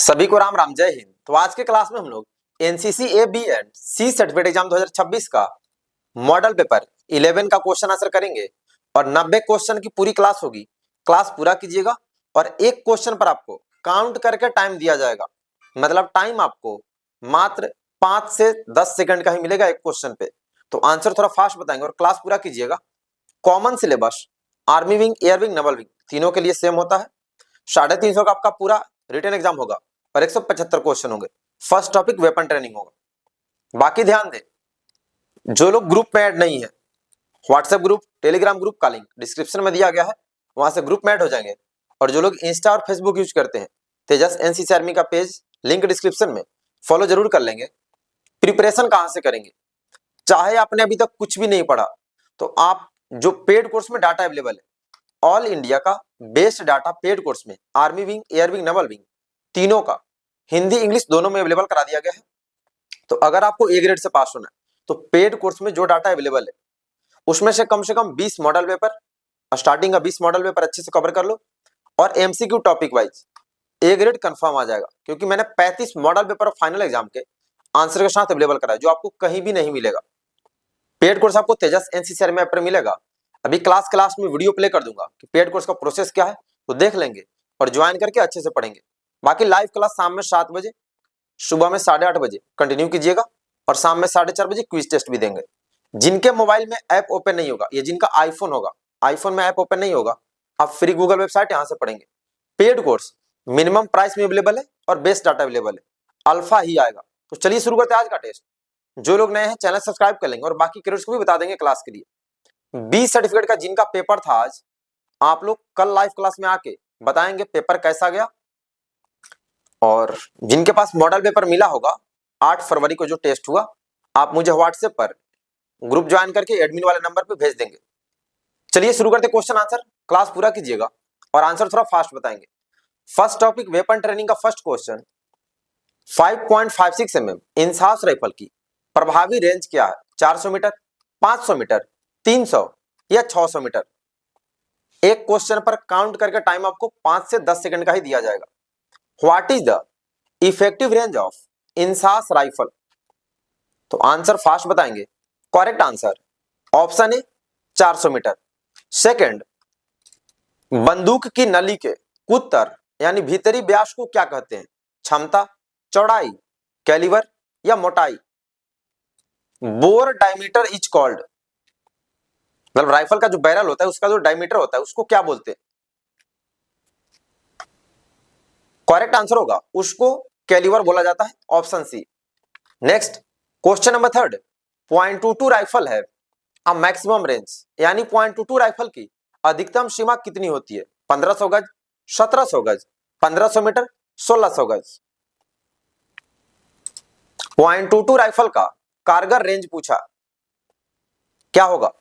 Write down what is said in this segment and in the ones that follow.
सभी को राम राम, जय हिंद। तो आज के क्लास में हम लोग NCC A B and C certificate exam 2026 का मॉडल पेपर 11 का क्वेश्चन आंसर करेंगे और 90 क्वेश्चन की पूरी क्लास होगी। क्लास पूरा कीजिएगा और एक क्वेश्चन पर आपको काउंट करके टाइम दिया जाएगा। मतलब टाइम आपको मात्र 5 से 10 सेकंड का ही मिलेगा एक क्वेश्चन पे। तो आंसर थोड़ा फास्ट बताएंगे और क्लास पूरा कीजिएगा। Common syllabus army wing, air wing, Naval wing तीनों के लिए सेम होता है। 350 का आपका पूरा रिटन एग्जाम होगा और 175 क्वेश्चन होंगे। फर्स्ट टॉपिक वेपन ट्रेनिंग होगा। बाकी ध्यान दें, जो लोग ग्रुप में ऐड नहीं है, व्हाट्सएप ग्रुप, टेलीग्राम ग्रुप का लिंक डिस्क्रिप्शन में दिया गया है, वहां से ग्रुप में ऐड हो जाएंगे। और जो लोग इंस्टा और फेसबुक यूज करते हैं, तेजस एनसीसी आर्मी का पेज लिंक डिस्क्रिप्शन में फॉलो जरूर कर लेंगे। प्रिपरेशन कहां से करेंगे? चाहे आपने अभी तक कुछ भी नहीं पढ़ा तो आप जो पेड कोर्स में डाटा अवेलेबल है, ऑल इंडिया का बेस्ट डाटा पेड कोर्स में army wing, air wing, Naval wing तीनों का हिंदी इंग्लिश दोनों में अवेलेबल करा दिया गया है। तो अगर आपको ए ग्रेड से पास होना है तो पेड कोर्स में जो डाटा अवेलेबल है उसमें से कम 20 मॉडल पेपर, स्टार्टिंग का 20 मॉडल पेपर अच्छे से कवर कर लो और MCQ topic wise A grade confirm आ जाएगा। क्योंकि मैंने 35 मॉडल पेपर फाइनल एग्जाम के आंसर के साथ अवेलेबल कराया, जो आपको कहीं भी नहीं मिलेगा। पेड कोर्स आपको तेजस एनसीसी आर्मी ऐप पर मिलेगा। अभी क्लास में वीडियो प्ले कर दूंगा कि पेड कोर्स का प्रोसेस क्या है, तो देख लेंगे और ज्वाइन करके अच्छे से पढ़ेंगे। बाकी लाइव क्लास शाम में 7 बजे, सुबह में 8:30 बजे कंटिन्यू कीजिएगा और शाम में 4:30 बजे क्विज टेस्ट भी देंगे। जिनके मोबाइल में ऐप ओपन नहीं होगा, ये जिनका आईफोन होगा, आईफोन में ऐप ओपन नहीं होगा, आप फ्री गूगल वेबसाइट यहां से पढ़ेंगे। पेड कोर्स मिनिमम प्राइस में अवेलेबल है और बेस्ट डाटा अवेलेबल है, अल्फा ही आएगा। तो चलिए शुरू करते हैं आज का टेस्ट। जो लोग नए हैं चैनल सब्सक्राइब कर लेंगे और बाकी कैडेट्स को भी बता देंगे क्लास के लिए। 20 सर्टिफिकेट का जिनका पेपर था आज, आप लोग कल लाइव क्लास में आके बताएंगे पेपर कैसा गया। और जिनके पास मॉडल पेपर मिला होगा 8 फरवरी को जो टेस्ट हुआ, आप मुझे व्हाट्सएप पर ग्रुप ज्वाइन करके एडमिन वाले नंबर पे भेज देंगे। चलिए शुरू करते क्वेश्चन आंसर। क्लास पूरा कीजिएगा और आंसर थोड़ा फास्ट बताएंगे। फर्स्ट टॉपिक वेपन ट्रेनिंग का first question, 5.56 mm INSAS rifle की प्रभावी रेंज क्या है? 400 मीटर, 500 मीटर, 300 या 600 मीटर? एक क्वेश्चन पर काउंट करके टाइम आपको 5 से 10 सेकंड का ही दिया जाएगा। What is the effective range of INSAS rifle? तो आंसर फास्ट बताएंगे। Correct answer option A 400 metre. Second, बंदूक की नली के उत्तर यानी भीतरी व्यास को क्या कहते हैं? क्षमता, चौड़ाई, कैलिबर या मोटाई? बोर डायमीटर इज कॉल्ड, मतलब राइफल का जो बैरल होता है उसका जो डायमीटर होता है उसको क्या बोलते हैं? करेक्ट आंसर होगा उसको कैलिबर बोला जाता है, option C. Next question number third, .22 rifle है अ मैक्सिमम रेंज, यानी .22 राइफल की अधिकतम सीमा कितनी होती है? 1500 गज, 1700 गज, 1500 मीटर, 1600 गज? .22 राइफल का कारगर रेंज पूछा, क्या होगा?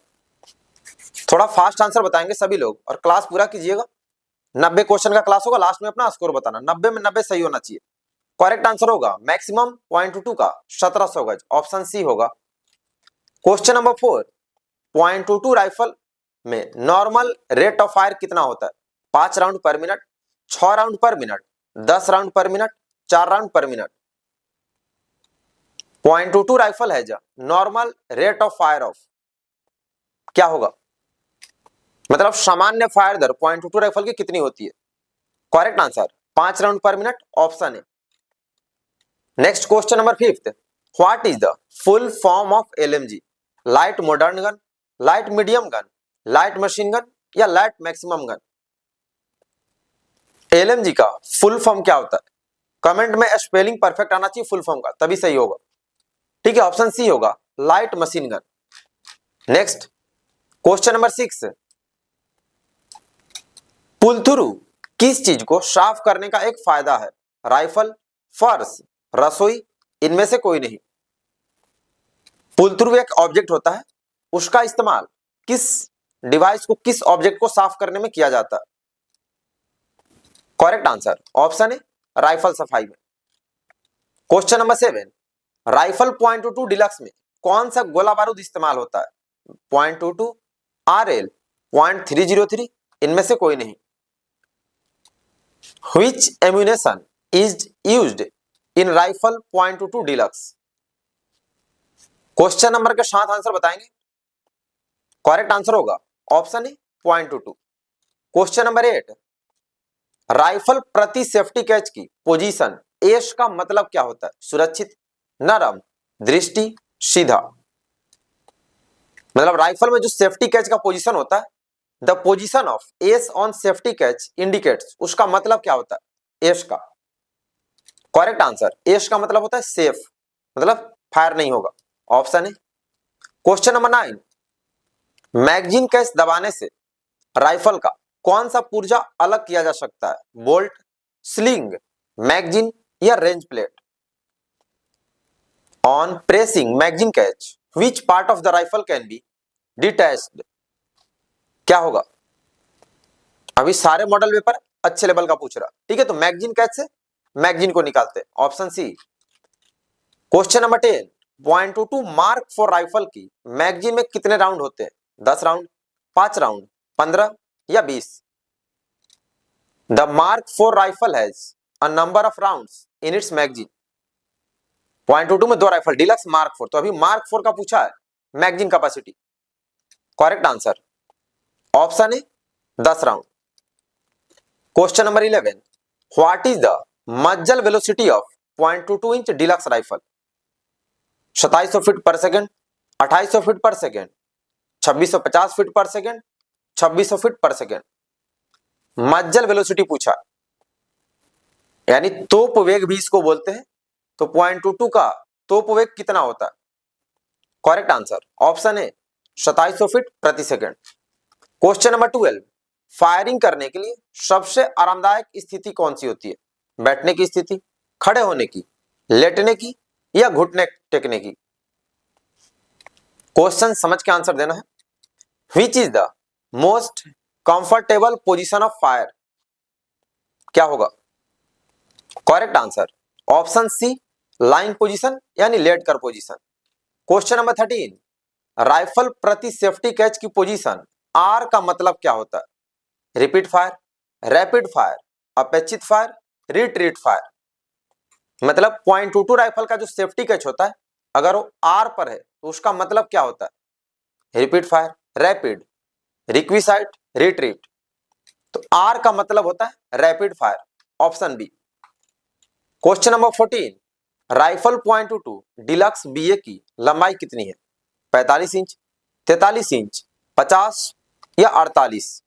थोड़ा फास्ट आंसर बताएंगे सभी लोग और क्लास पूरा कीजिएगा। 90 क्वेश्चन का क्लास होगा, लास्ट में अपना स्कोर बताना। 90 में 90 सही होना चाहिए। करेक्ट आंसर होगा मैक्सिमम .22 का 1700 गज, ऑप्शन सी होगा। क्वेश्चन नंबर 4, .22 राइफल में नॉर्मल रेट ऑफ फायर कितना होता है? 5 round per minute, 6 round per minute, 10 round per minute, 4 round per minute? .22 rifle है जो normal rate of fire of, क्या होगा? मतलब सामान्य फायर दर .22 राइफल की कितनी होती है? Correct answer 5 round per minute, option है। Next question number 5, what is the full form of LMG? Light modern gun, light medium gun, light machine gun या लाइट मैक्सिमम गन? एलएमजी का full form क्या होता है? Comment में spelling perfect आना चाहिए full form का, तभी सही होगा। ठीक है, ऑप्शन सी होगा light machine gun. Next question number 6, पुलथुरु किस चीज को साफ करने का एक फायदा है? राइफल, फर्श, रसोई, इनमें से कोई नहीं? पुलथुरु एक ऑब्जेक्ट होता है, उसका इस्तेमाल किस डिवाइस को, किस ऑब्जेक्ट को साफ करने में किया जाता है? करेक्ट आंसर ऑप्शन है राइफल सफाई में। क्वेश्चन नंबर 7, राइफल .22 डिलक्स में कौन सा गोला बारूद इस्तेमाल होता है? .22, RL, .303, इनमें से कोई नहीं? Which ammunition is used in rifle .22 deluxe. Question number के साथ आंसर बताएंगे। करेक्ट आंसर होगा option A .22। Question number 8, rifle प्रति सेफ्टी कैच की पोजीशन एश का मतलब क्या होता है? सुरक्षित, नरम, दृष्टि, सीधा। मतलब राइफल में जो सेफ्टी कैच का पोजीशन होता है, the position of S on safety catch indicates, उसका मतलब क्या होता है? एश का। करेक्ट आंसर, एश का मतलब होता है सेफ, मतलब फायर नहीं होगा। ऑप्शन है। क्वेश्चन नंबर 9, मैगजीन कैच दबाने से राइफल का कौन सा पुर्जा अलग किया जा सकता है? बोल्ट, स्लिंग, मैगजीन या range plate? On pressing magazine catch which part of the rifle can be detached? क्या होगा? अभी सारे मॉडल पेपर अच्छे लेवल का पूछ रहा, ठीक है। तो मैगजीन कैच से मैगजीन को निकालते हैं, option C. Question number 10, .22 mark for rifle की मैगजीन में कितने राउंड होते हैं? 10 राउंड, 5 राउंड, 15 या 20? The mark for rifle has a number of rounds in its magazine. .22 में 2 राइफल, डिलक्स, मार्क 4। तो अभी मार्क 4 का पूछा है magazine capacity. Correct answer option है 10 round. Question number 11, what is the muzzle velocity of .22 inch deluxe rifle? 2700 feet per second, 2800 feet per second, 2650 feet per second, 2600 feet per second. Muzzle velocity पूछा, यानी तोप वेग भी इसको बोलते हैं। तो .22 का तोप वेग कितना होता है? करेक्ट आंसर ऑप्शन है 2700 फीट प्रति सेकेंड। क्वेश्चन नंबर 12, फायरिंग करने के लिए सबसे आरामदायक स्थिति कौन सी होती है? बैठने की स्थिति, खड़े होने की, लेटने की या घुटने टेकने की? क्वेश्चन समझ के आंसर देना है। Which is the most comfortable position of fire? क्या होगा? Correct answer option C, lying position यानी लेट कर पोजीशन। क्वेश्चन नंबर 13, राइफल प्रति सेफ्टी कैच की पोजीशन आर का मतलब क्या होता है? रिपीट फायर, रैपिड फायर, अपेक्षित फायर, रिट्रीट फायर। मतलब .22 राइफल का जो सेफ्टी कैच होता है, अगर वो आर पर है तो उसका मतलब क्या होता है? Repeat fire, rapid, requisite, retreat. तो आर का मतलब होता है rapid fire, option B. Question number 14, rifle .22 deluxe BA की लंबाई कितनी है? 45 इंच, 43 इंच, 50 या 48?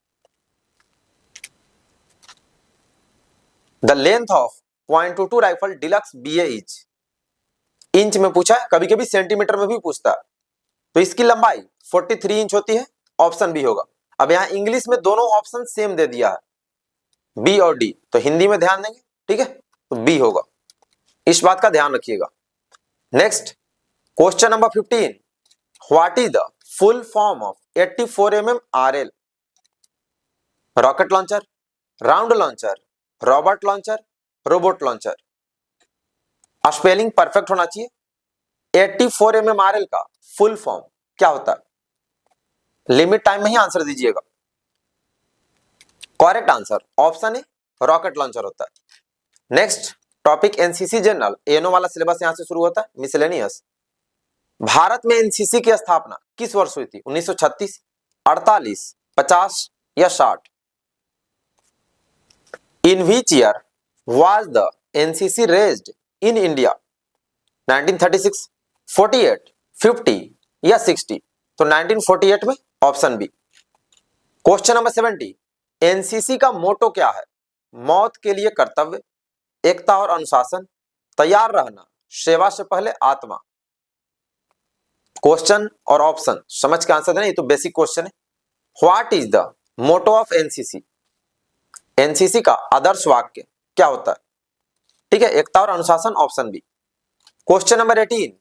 The length of .22 rifle deluxe BA is, inch में पूछा है, कभी कभी सेंटीमीटर में भी पूछता है। तो इसकी लंबाई 43 इंच होती है, ऑप्शन बी होगा। अब यहां इंग्लिश में दोनों ऑप्शन सेम दे दिया है, बी और डी, तो हिंदी में ध्यान देंगे, ठीक है। तो बी होगा, इस बात का ध्यान रखिएगा। Next question number 15, what is the full form of 84 mm RL? Rocket launcher, round launcher, Robert launcher, robot launcher. Spelling perfect होना चाहिए। 84 mm RL का फुल फॉर्म क्या होता है? लिमिट टाइम में ही आंसर दीजिएगा। करेक्ट आंसर ऑप्शन है rocket launcher होता है। नेक्स्ट टॉपिक एनसीसी जनरल, एनो वाला सिलेबस यहां से शुरू होता है, मिसलेनियस। भारत में एनसीसी की स्थापना किस वर्ष हुई थी? 1936, 48, 50 या 60? In which year was the NCC raised in India? 1936, 48, 50 या 60? तो 1948 में, option B. Question number 70, NCC का मोटो क्या है? मौत के लिए कर्तव्य, एकता और अनुशासन, तैयार रहना, सेवा से पहले आत्मा। क्वेश्चन और ऑप्शन समझ के आंसर देना, ये तो बेसिक क्वेश्चन है। What is the motto of NCC? NCC का आदर्श वाक्य क्या होता है? ठीक है, एकता और अनुशासन, option B. Question number 18,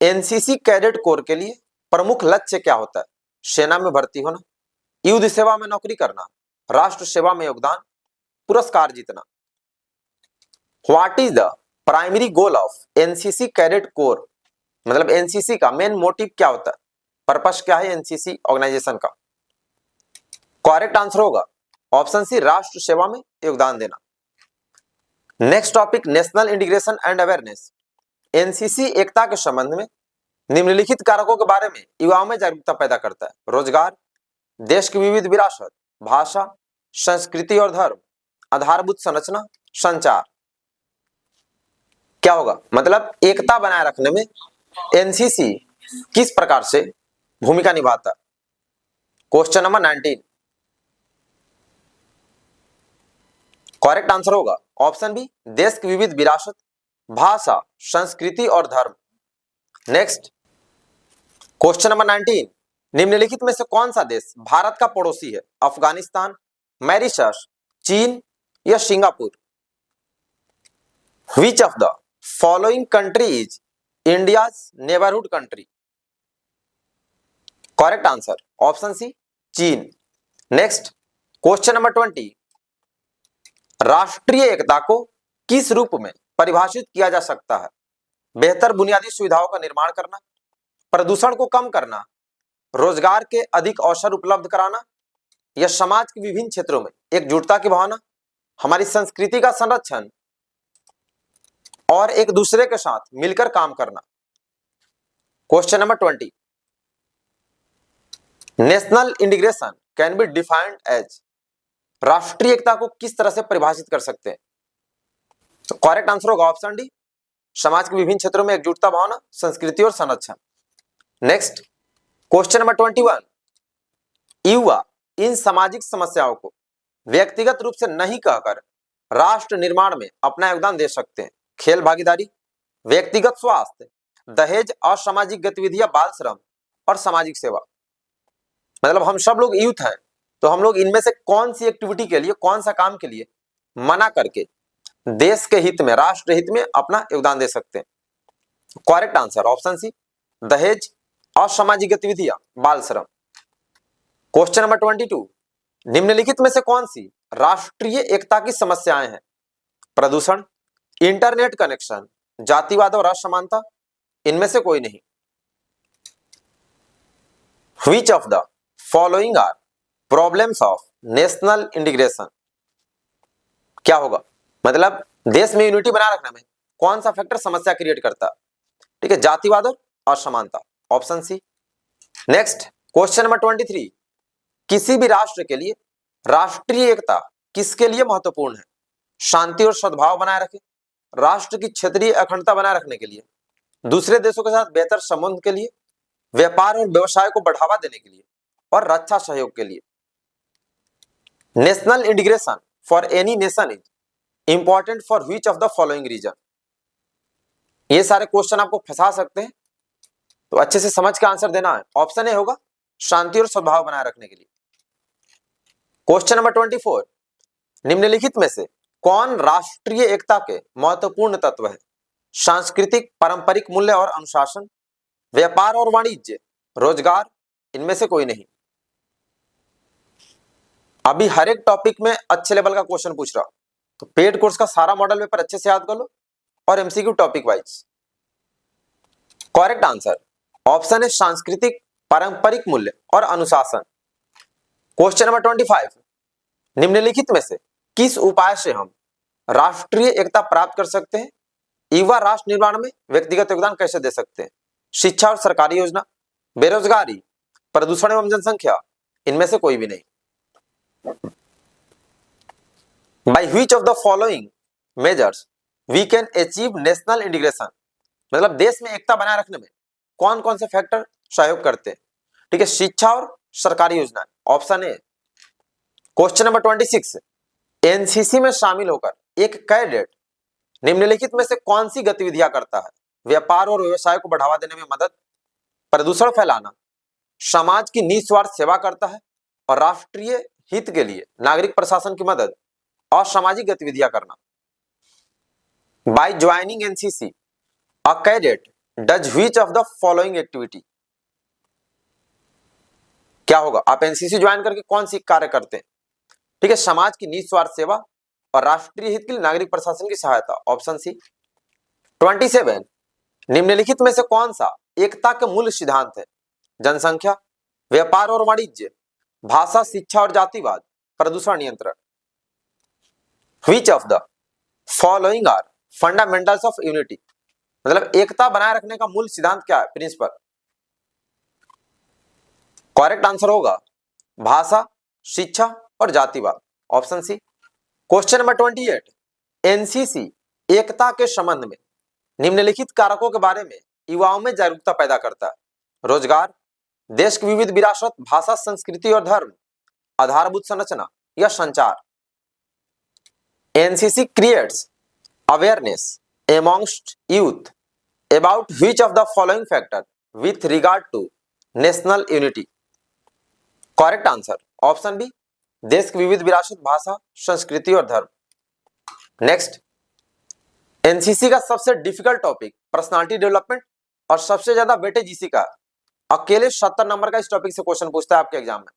NCC cadet corps के लिए प्रमुख लक्ष्य क्या होता है? सेना में भर्ती होना, युद्ध सेवा में नौकरी करना, राष्ट्र सेवा में योगदान, पुरस्कार जीतना। What is the primary goal of NCC cadet corps? मतलब एनसीसी का मेन मोटिव क्या होता है? पर्पस क्या है एनसीसी ऑर्गेनाइजेशन का? करेक्ट आंसर होगा ऑप्शन सी, राष्ट्र सेवा में योगदान देना। Next topic national integration and awareness. NCC एकता के संबंध में निम्नलिखित कारकों के बारे में युवाओं में जागरूकता पैदा करता है। रोजगार, देश की विविध विरासत, भाषा, संस्कृति और धर्म, आधारभूत संरचना, संचार। क्या होगा? मतलब एकता बनाए रखने में एनसीसी किस प्रकार से भूमिका निभाता है? Question number 19। करेक्ट आंसर होगा ऑप्शन बी, देश की विविध विरासत, भाषा, संस्कृति और धर्म। Next question number 19। निम्नलिखित में से कौन सा देश भारत का पड़ोसी है? अफगानिस्तान, मॉरिशस, चीन या Singapore? Which of the following country is India's neighbourhood country? Correct answer option C, चीन। Next question number 20। राष्ट्रीय एकता को किस रूप में परिभाषित किया जा सकता है? बेहतर बुनियादी सुविधाओं का निर्माण करना, प्रदूषण को कम करना, रोजगार के अधिक अवसर उपलब्ध कराना या समाज के विभिन्न क्षेत्रों में एकजुटता की भावना, हमारी संस्कृति का संरक्षण और एक दूसरे के साथ मिलकर काम करना। Question number 20। National integration can be defined as, राष्ट्रीय एकता को किस तरह से परिभाषित कर सकते हैं? तो करेक्ट आंसर होगा ऑप्शन डी, समाज के विभिन्न क्षेत्रों में एकजुटता भावना, संस्कृति और संरक्षण। Next question number 21। युवा इन सामाजिक समस्याओं को व्यक्तिगत रूप से नहीं कहकर राष्ट्र निर्माण में अपना योगदान दे सकते हैं। खेल भागीदारी, व्यक्तिगत स्वास्थ्य, दहेज, असामाजिक गतिविधियां, बाल श्रम और सामाजिक सेवा। मतलब हम सब लोग यूथ हैं, तो हम लोग इनमें से कौन सी एक्टिविटी के लिए, कौन सा काम के लिए मना करके देश के हित में, राष्ट्र हित में अपना योगदान दे सकते हैं? करेक्ट आंसर ऑप्शन सी, दहेज, असामाजिक गतिविधियां, बाल श्रम। Question number 22। निम्नलिखित में से कौन सी राष्ट्रीय एकता की समस्याएं हैं? प्रदूषण, इंटरनेट कनेक्शन, जातिवाद और असमानता, इनमें से कोई नहीं। Which of the following are problems of national integration? क्या होगा? मतलब देश में यूनिटी बनाए रखने में कौन सा फैक्टर समस्या क्रिएट करता? ठीक है, जातिवाद और असमानता, option C. Next question number 23। किसी भी राष्ट्र के लिए राष्ट्रीय एकता किसके लिए महत्वपूर्ण है? शांति और सद्भाव बनाए रखे, राष्ट्र की क्षेत्रीय अखंडता बनाए रखने के लिए, दूसरे देशों के साथ बेहतर संबंध के लिए, व्यापार और व्यवसाय को बढ़ावा देने के लिए और रक्षा सहयोग के लिए। National integration for any nation is important for which of the following reason? ये सारे क्वेश्चन आपको फंसा सकते हैं, तो अच्छे से समझ के आंसर देना है। ऑप्शन ए होगा शांति और सद्भाव बनाए रखने के लिए। Question number 24। निम्नलिखित में से कौन राष्ट्रीय एकता के महत्वपूर्ण तत्व है? सांस्कृतिक पारंपरिक मूल्य और अनुशासन, व्यापार और वाणिज्य, रोजगार, इनमें से कोई नहीं। अभी हर एक टॉपिक में अच्छे लेवल का क्वेश्चन पूछ रहा हूं, तो पेड कोर्स का सारा मॉडल पेपर अच्छे से याद कर लो और MCQ topic wise. Correct answer option है सांस्कृतिक पारंपरिक मूल्य और अनुशासन। Question number 25। निम्नलिखित में से किस उपाय से हम राष्ट्रीय एकता प्राप्त कर सकते हैं? युवा राष्ट्र निर्माण में व्यक्तिगत योगदान कैसे दे सकते हैं? शिक्षा और सरकारी योजना, बेरोजगारी, प्रदूषण एवं जनसंख्या, इनमें से कोई भी नहीं। By which of the following measures we can achieve national integration? मतलब देश में एकता बनाए रखने में कौन कौन से फैक्टर सहयोग करते हैं? ठीक है, शिक्षा और सरकारी योजना, option A. Question number 26। NCC में शामिल होकर एक कैडेट निम्नलिखित में से कौन सी गतिविधियां करता है? व्यापार और व्यवसाय को बढ़ावा देने में मदद, प्रदूषण फैलाना, समाज की निस्वार्थ सेवा करता है और राष्ट्रीय हित के लिए नागरिक प्रशासन की मदद और सामाजिक गतिविधियां करना। By joining NCC a cadet does which of the following activity? क्या होगा? आप एनसीसी ज्वाइन करके कौन सी कार्य करते हैं? ठीक है, समाज की निस्वार्थ सेवा और राष्ट्रीय हित के लिए नागरिक प्रशासन की सहायता, ऑप्शन सी। 27। निम्नलिखित में से कौन सा एकता के मूल सिद्धांत है? जनसंख्या, व्यापार और वाणिज्य, भाषा, शिक्षा और जातिवाद, प्रदूषण नियंत्रण। Which of the following are fundamentals of unity, मतलब एकता बनाए रखने का मूल सिद्धांत क्या है, प्रिंसिपल। करेक्ट आंसर होगा भाषा, शिक्षा और जातिवाद, option C. Question number 28, NCC एकता के संबंध में निम्नलिखित कारकों के बारे में युवाओं में जागरूकता पैदा करता है। रोजगार, देश की विविध विरासत, भाषा, संस्कृति और धर्म, आधारभूत संरचना या संचार। NCC creates awareness amongst youth about which of the following factor with regard to national unity? Correct answer option B, देश की विविध विरासत, भाषा, संस्कृति और धर्म। नेक्स्ट, एनसीसी का सबसे डिफिकल्ट टॉपिक पर्सनालिटी डेवलपमेंट और सबसे ज्यादा वेटेज इसी का, अकेले 70 नंबर का इस टॉपिक से क्वेश्चन पूछता है आपके एग्जाम में,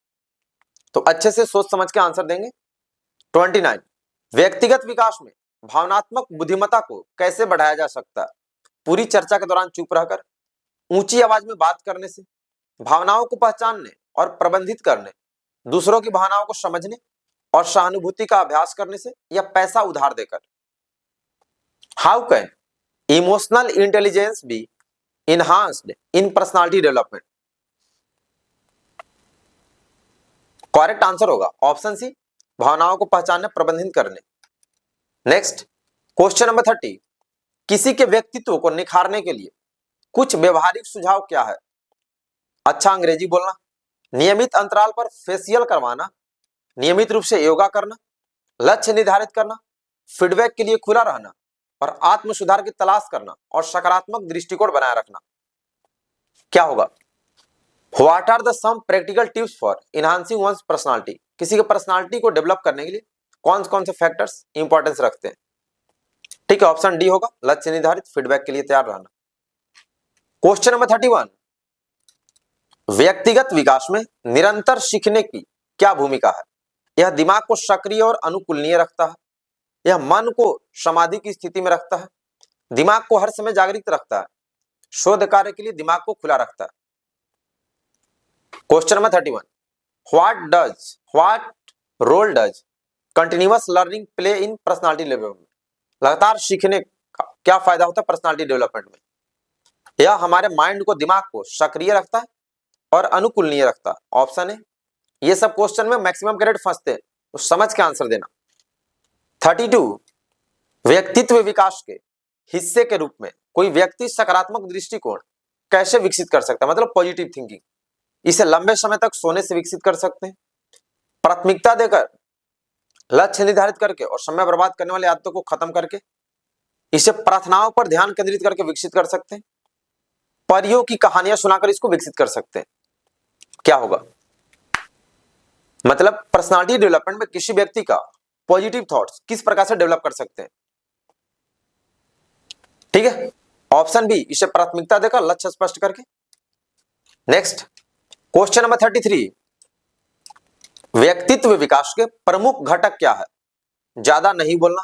तो अच्छे से सोच समझ के आंसर देंगे। 29, व्यक्तिगत विकास में भावनात्मक बुद्धिमत्ता को कैसे बढ़ाया जा सकता है? पूरी चर्चा के दौरान चुप रहकर, ऊंची आवाज में बात करने से, भावनाओं को पहचानने और प्रबंधित करने, दूसरों की भावनाओं को समझने और सहानुभूति का अभ्यास करने से, या पैसा उधार देकर। How can emotional intelligence be enhanced in personality development? Correct answer होगा ऑप्शन सी, भावनाओं को पहचानने, प्रबंधित करने। नेक्स्ट, क्वेश्चन नंबर 30, किसी के व्यक्तित्व को निखारने के लिए कुछ व्यवहारिक सुझाव क्या है? अच्छा अंग्रेजी बोलना, नियमित अंतराल पर फेशियल करवाना, नियमित रूप से योगा करना, लक्ष्य निर्धारित करना, फीडबैक के लिए खुला रहना और आत्म सुधार की तलाश करना और सकारात्मक दृष्टिकोण बनाए रखना। क्या होगा? What are the some practical tips for enhancing one's personality? किसी के पर्सनालिटी को डेवलप करने के लिए कौन कौन से फैक्टर्स इंपॉर्टेंस रखते हैं? ठीक है, ऑप्शन डी होगा, लक्ष्य निर्धारित, फीडबैक के लिए तैयार रहना। क्वेश्चन नंबर 31, व्यक्तिगत विकास में निरंतर सीखने की क्या भूमिका है? यह दिमाग को सक्रिय और अनुकूलनीय रखता है, यह मन को समाधि की स्थिति में रखता है, दिमाग को हर समय जागृत रखता है, शोध कार्य के लिए दिमाग को खुला रखता है। Question number 31, what role does continuous learning play in personality development? लगातार सीखने का क्या फायदा होता है पर्सनालिटी डेवलपमेंट में? यह हमारे माइंड को, दिमाग को सक्रिय रखता है और अनुकूलनीय रखता है, ऑप्शन है। ये सब क्वेश्चन में मैक्सिमम कैंडिडेट फंसते हैं, तो समझ के आंसर देना। 32, व्यक्तित्व विकास के हिस्से के रूप में कोई व्यक्ति सकारात्मक दृष्टिकोण कैसे विकसित कर सकता है? मतलब पॉजिटिव थिंकिंग। इसे लंबे समय तक सोने से विकसित कर सकते हैं, प्राथमिकता देकर, लक्ष्य निर्धारित करके और समय बर्बाद करने वाली आदतों को खत्म करके, इसे प्रार्थनाओं पर ध्यान केंद्रित करके विकसित कर सकते हैं, परियों की कहानियां सुनाकर इसको विकसित कर सकते हैं। क्या होगा? मतलब पर्सनालिटी डेवलपमेंट में किसी व्यक्ति का पॉजिटिव थॉट्स किस प्रकार से डेवलप कर सकते हैं? ठीक है, ऑप्शन बी, इसे प्राथमिकता देकर, लक्ष्य स्पष्ट करके। नेक्स्ट, क्वेश्चन नंबर 33, व्यक्तित्व विकास के प्रमुख घटक क्या है? ज्यादा नहीं बोलना,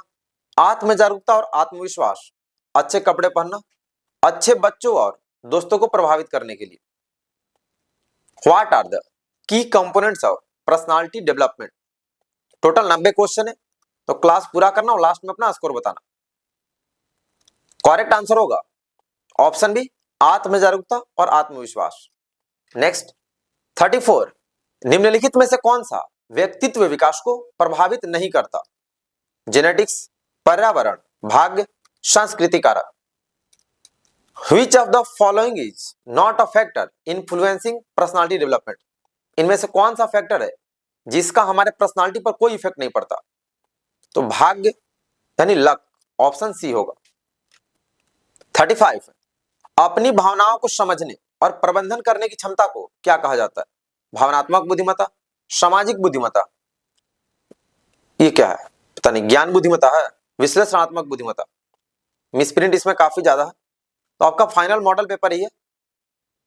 आत्म जागरूकता और आत्मविश्वास, अच्छे कपड़े पहनना, अच्छे बच्चों और दोस्तों को प्रभावित करने के लिए। What are the key components of personality development? Total 90 question है, तो क्लास पूरा करना और लास्ट में अपना स्कोर बताना। करेक्ट आंसर होगा ऑप्शन बी, आत्म जागरूकता और आत्मविश्वास। नेक्स्ट, 34, निम्नलिखित में से कौन सा व्यक्तित्व विकास को प्रभावित नहीं करता? जेनेटिक्स, पर्यावरण, भाग्य, सांस्कृतिक कारक। Which of the following is not a factor influencing personality development? इनमें से कौन सा फैक्टर है जिसका हमारे पर्सनालिटी पर कोई इफेक्ट नहीं पड़ता? तो भाग्य यानी लक, ऑप्शन सी होगा। 35, अपनी भावनाओं को समझने और प्रबंधन करने की क्षमता को क्या कहा जाता है? भावनात्मक बुद्धिमत्ता, सामाजिक बुद्धिमत्ता, ये क्या है पता नहीं, ज्ञान बुद्धिमत्ता है, विश्लेषणात्मक बुद्धिमत्ता। मिसप्रिंट इसमें काफी ज्यादा है, तो आपका फाइनल मॉडल पेपर ही है,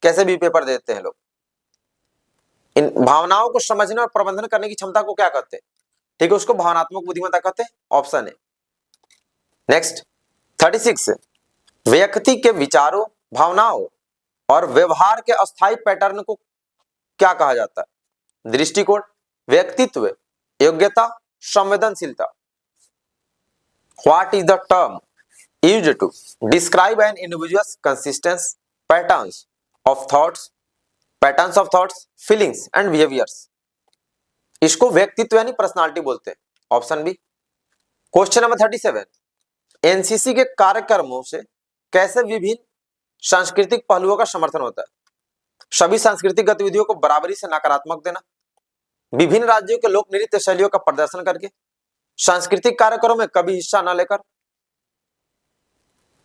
कैसे भी पेपर देते हैं लोग। इन भावनाओं को समझने और प्रबंधन करने की क्षमता को क्या कहते हैं? ठीक है, उसको भावनात्मक बुद्धिमत्ता कहते हैं, ऑप्शन है। नेक्स्ट, 36, व्यक्ति के विचारों, भावनाओं और व्यवहार के अस्थायी पैटर्न को क्या कहा जाता है? दृष्टिकोण, व्यक्तित्व, योग्यता, संवेदनशीलता। What is the term used to describe an individual's consistence patterns of thoughts feelings and behaviours. इसको व्यक्तित्व यानी पर्सनालिटी बोलते हैं। Option B. Question number 37, NCC के कार्यक्रमों से कैसे विभिन्न सांस्कृतिक पहलुओं का समर्थन होता है? सभी सांस्कृतिक गतिविधियों को बराबरी से नकारात्मक देना, विभिन्न राज्यों के लोक नृत्य शैलियों का प्रदर्शन करके, सांस्कृतिक कार्यक्रमों में कभी हिस्सा न लेकर,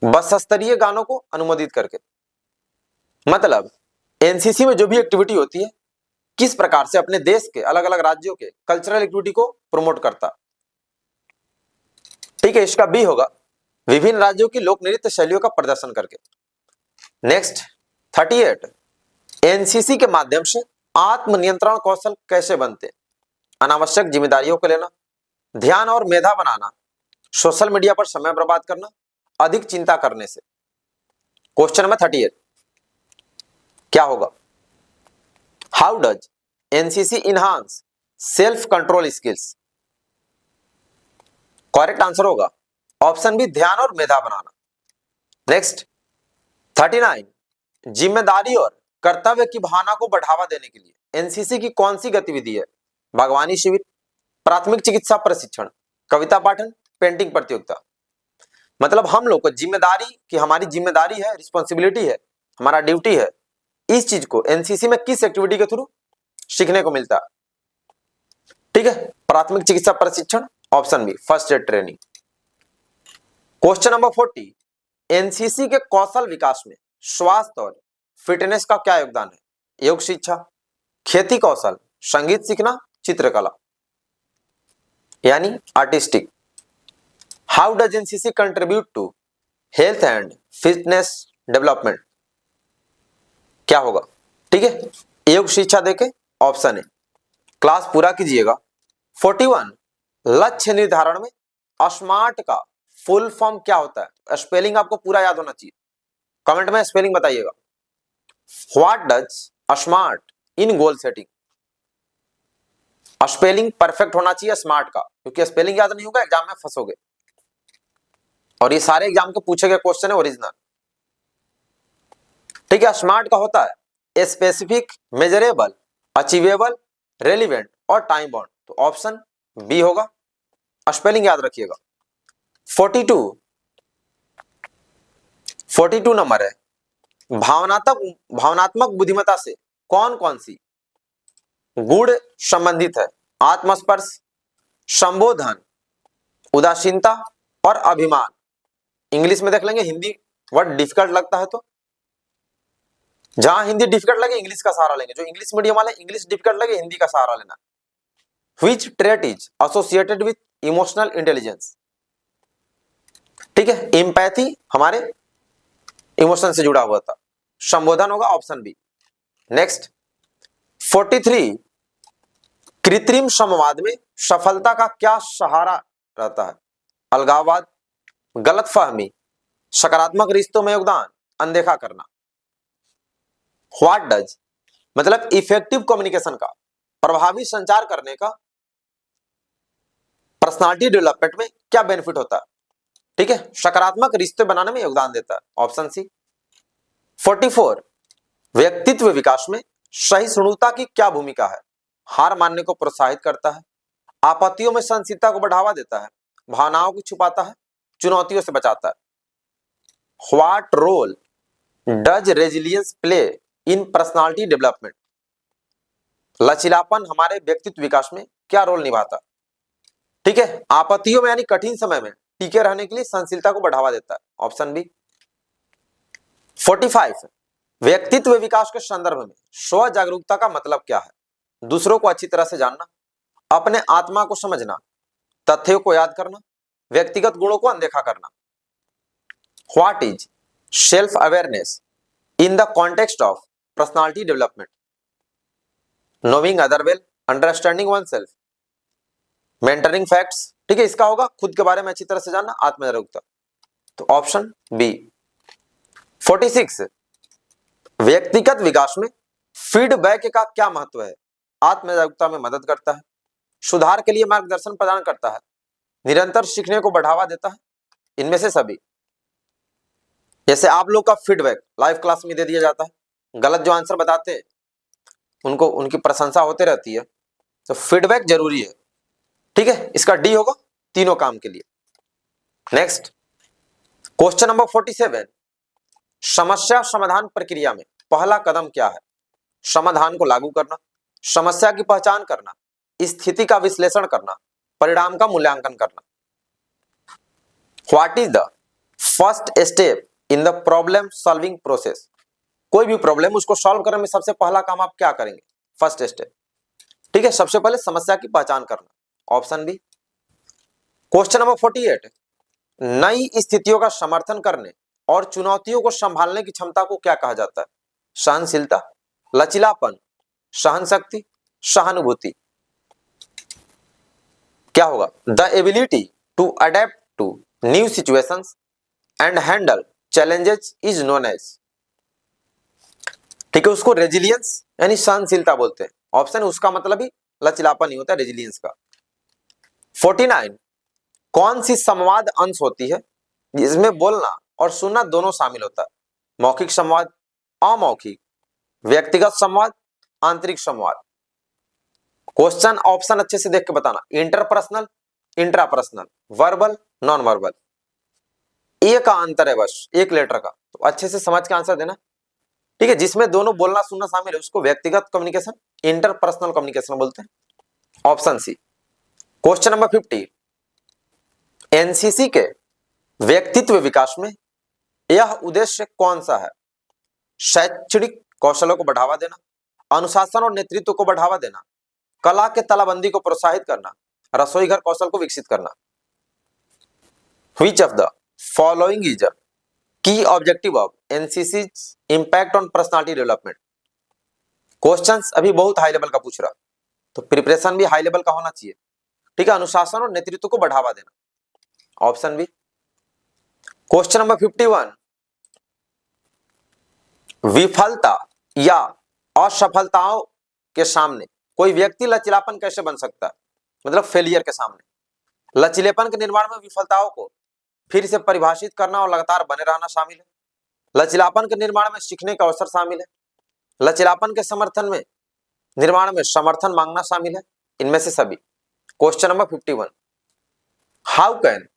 बस स्तरीय गानों को अनुमोदित करके। मतलब एनसीसी में जो भी एक्टिविटी होती है किस प्रकार से अपने देश के अलग अलग राज्यों के कल्चरल एक्टिविटी को प्रमोट करता। ठीक है, इसका बी होगा, विभिन्न राज्यों की लोक नृत्य शैलियों का प्रदर्शन करके। नेक्स्ट 38, एनसीसी के माध्यम से आत्मनियंत्रण कौशल कैसे बनते? अनावश्यक जिम्मेदारियों को लेना, ध्यान और मेधा बनाना, सोशल मीडिया पर समय बर्बाद करना, अधिक चिंता करने से। क्वेश्चन नंबर 38 क्या होगा? How does NCC enhance self control skills? Correct answer होगा ऑप्शन बी, ध्यान और मेधा बनाना। नेक्स्ट 39, जिम्मेदारी और कर्तव्य की भावना को बढ़ावा देने के लिए एनसीसी की कौन सी गतिविधि है? बागवानी शिविर, प्राथमिक चिकित्सा प्रशिक्षण, कविता पाठन, पेंटिंग प्रतियोगिता। मतलब हम लोग को जिम्मेदारी की, हमारी जिम्मेदारी है, रिस्पॉन्सिबिलिटी है, हमारा ड्यूटी है, इस चीज को एनसीसी में किस एक्टिविटी के थ्रू सीखने को मिलता है? ठीक है, प्राथमिक चिकित्सा प्रशिक्षण, option B, first aid training. Question number 40, NCC के कौशल विकास में स्वास्थ्य और फिटनेस का क्या योगदान है? योग शिक्षा, खेती कौशल, संगीत सीखना, चित्रकला यानी artistic. How does NCC contribute to health and fitness development? क्या होगा? ठीक है, योग शिक्षा देके ऑप्शन है। क्लास पूरा कीजिएगा। 41, लक्ष्य निर्धारण में स्मार्ट का फुल फॉर्म क्या होता है? स्पेलिंग आपको पूरा याद होना चाहिए, कमेंट में स्पेलिंग बताइएगा। What does smart in goal setting? Spelling perfect होना चाहिए स्मार्ट का, क्योंकि स्पेलिंग याद नहीं होगा एग्जाम में फंसोगे। और ये सारे एग्जाम के पूछे गए क्वेश्चन है ओरिजिनल। ठीक है, स्मार्ट का होता है स्पेसिफिक, मेजरेबल, अचीवेबल, रेलिवेंट और टाइम बाउंड। तो ऑप्शन बी होगा, स्पेलिंग याद रखिएगा। 42 नंबर है, भावनात्मक बुद्धिमत्ता से कौन कौन सी गुण संबंधित है? आत्मस्पर्श, संबोधन, उदासीनता और अभिमान। इंग्लिश में देख लेंगे, हिंदी वर्ड डिफिकल्ट लगता है तो जहां हिंदी डिफिकल्ट लगे इंग्लिश का सहारा लेंगे, जो इंग्लिश मीडियम वाले इंग्लिश डिफिकल्ट लगे हिंदी का सहारा लेना। Which trait is associated with emotional intelligence? ठीक है, एम्पैथी हमारे इमोशन से जुड़ा हुआ था। संबोधन होगा ऑप्शन बी। नेक्स्ट 43, कृत्रिम संवाद में सफलता का क्या सहारा रहता है? अलगाववाद, गलतफहमी, सकारात्मक रिश्तों में योगदान, अनदेखा करना। व्हाट डज मतलब इफेक्टिव कम्युनिकेशन का, प्रभावी संचार करने का पर्सनालिटी डेवलपमेंट में क्या बेनिफिट होता है? ठीक है, सकारात्मक रिश्ते बनाने में योगदान देता है, ऑप्शन सी। 44, व्यक्तित्व विकास में सहिष्णुता की क्या भूमिका है? हार मानने को प्रोत्साहित करता है, आपत्तियों में सहनशीलता को बढ़ावा देता है, भावनाओं को छुपाता है, चुनौतियों से बचाता है। What role does resilience play in personality development? लचीलापन हमारे व्यक्तित्व विकास में क्या रोल निभाता है? ठीक है, आपत्तियों में यानी कठिन समय में टिके रहने के लिए सहनशीलता को बढ़ावा देता है, ऑप्शन बी। 45, व्यक्तित्व विकास के संदर्भ में स्व जागरूकता का मतलब क्या है? दूसरों को अच्छी तरह से जानना, अपने आत्मा को समझना, तथ्यों को याद करना, व्यक्तिगत गुणों को अनदेखा करना। What is self awareness in the context of personality development? Knowing other well, understanding one self, mentoring facts. ठीक है, इसका होगा खुद के बारे में अच्छी तरह से जानना, आत्म जागरूकता। तो ऑप्शन बी। 46, व्यक्तिगत विकास में फीडबैक का क्या महत्व है? आत्म जागरूकता में मदद करता है, सुधार के लिए मार्गदर्शन प्रदान करता है, निरंतर सीखने को बढ़ावा देता है। इनमें से सभी, जैसे आप लोग का फीडबैक लाइव क्लास में दे दिया जाता है, गलत जो आंसर बताते हैं उनको उनकी प्रशंसा होते रहती है, तो फीडबैक जरूरी है। ठीक है, इसका डी होगा तीनों काम के लिए। नेक्स्ट क्वेश्चन नंबर 47, समस्या समाधान प्रक्रिया में पहला कदम क्या है? समाधान को लागू करना, समस्या की पहचान करना, स्थिति का विश्लेषण करना, परिणाम का मूल्यांकन करना। What is the first step in the problem solving process? कोई भी प्रॉब्लम उसको सॉल्व करने में सबसे पहला काम आप क्या करेंगे? First step. ठीक है, सबसे पहले समस्या की पहचान करना, ऑप्शन बी। क्वेश्चन नंबर 48, नई स्थितियों का समर्थन करने और चुनौतियों को संभालने की क्षमता को क्या कहा जाता है? सहनशीलता, लचीलापन, सहनशक्ति, सहानुभूति। क्या होगा? The ability to adapt to new situations and handle challenges is known as. ठीक है, उसको रेजिलियंस यानी सहनशीलता बोलते हैं। ऑप्शन उसका मतलब ही लचीलापन ही होता है रेजिलियंस का। 49, कौन सी संवाद अंश होती है जिसमें बोलना और सुनना दोनों शामिल होता है? मौखिक संवाद, अमौखिक, व्यक्तिगत संवाद, आंतरिक संवाद। क्वेश्चन ऑप्शन अच्छे से देख के बताना, interpersonal, intrapersonal, verbal, non verbal. A का अंतर है बस, एक लेटर का, तो अच्छे से समझ के आंसर देना। ठीक है, जिसमें दोनों बोलना सुनना शामिल है उसको व्यक्तिगत कम्युनिकेशन, इंटरपर्सनल कम्युनिकेशन बोलते हैं। Option C. Question number 50, NCC के व्यक्तित्व विकास में यह उद्देश्य कौन सा है? शैक्षणिक कौशलों को बढ़ावा देना, अनुशासन और नेतृत्व को बढ़ावा देना, कला के तालाबंदी को प्रोत्साहित करना, रसोई घर कौशल को विकसित करना। Which of the following is a key objective of NCC's impact on personality development? Questions अभी बहुत हाई लेवल का पूछ रहा, तो प्रिपरेशन भी हाई लेवल का होना चाहिए। ठीक है, अनुशासन और नेतृत्व को बढ़ावा देना, ऑप्शन बी। क्वेश्चन नंबर 51, विफलता या असफलताओं के सामने कोई व्यक्ति लचीलापन कैसे बन सकता है? मतलब फेलियर के सामने। लचीलेपन के निर्माण में विफलताओं को फिर से परिभाषित करना और लगातार बने रहना शामिल है। लचीलापन के निर्माण में सीखने का अवसर शामिल है। लचीलापन के समर्थन में निर्माण में समर्थन मांगना शामिल है। इनमें से सभी। Question number 51, how can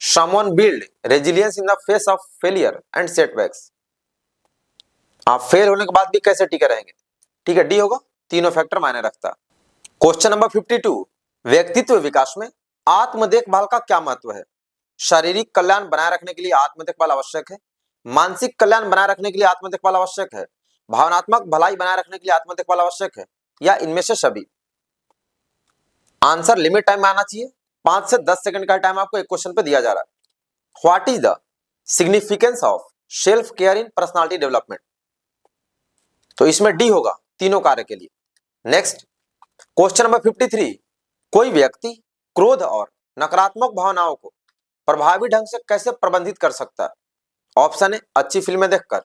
someone build resilience in the face of failure and setbacks? आप फेल होने के बाद भी कैसे टिके रहेंगे? ठीक है, डी होगा, तीनों फैक्टर मायने रखता। क्वेश्चन नंबर 52, व्यक्तित्व विकास में आत्म देखभाल का क्या महत्व है? शारीरिक कल्याण बनाए रखने के लिए आत्म देखभाल आवश्यक है, मानसिक कल्याण बनाए रखने के लिए आत्म देखभाल आवश्यक है, भावनात्मक भलाई बनाए रखने के लिए आत्म देखभाल आवश्यक है, या इनमें से सभी? आंसर लिमिट टाइम में आना चाहिए, 5 से 10 सेकंड का टाइम आपको एक क्वेश्चन पे दिया जा रहा है। What is the significance of self care in personality development? तो इसमें डी होगा, तीनों कार्य के लिए। नेक्स्ट क्वेश्चन नंबर 53, कोई व्यक्ति क्रोध और नकारात्मक भावनाओं को प्रभावी ढंग से कैसे प्रबंधित कर सकता है? ऑप्शन है, अच्छी फिल्में देखकर।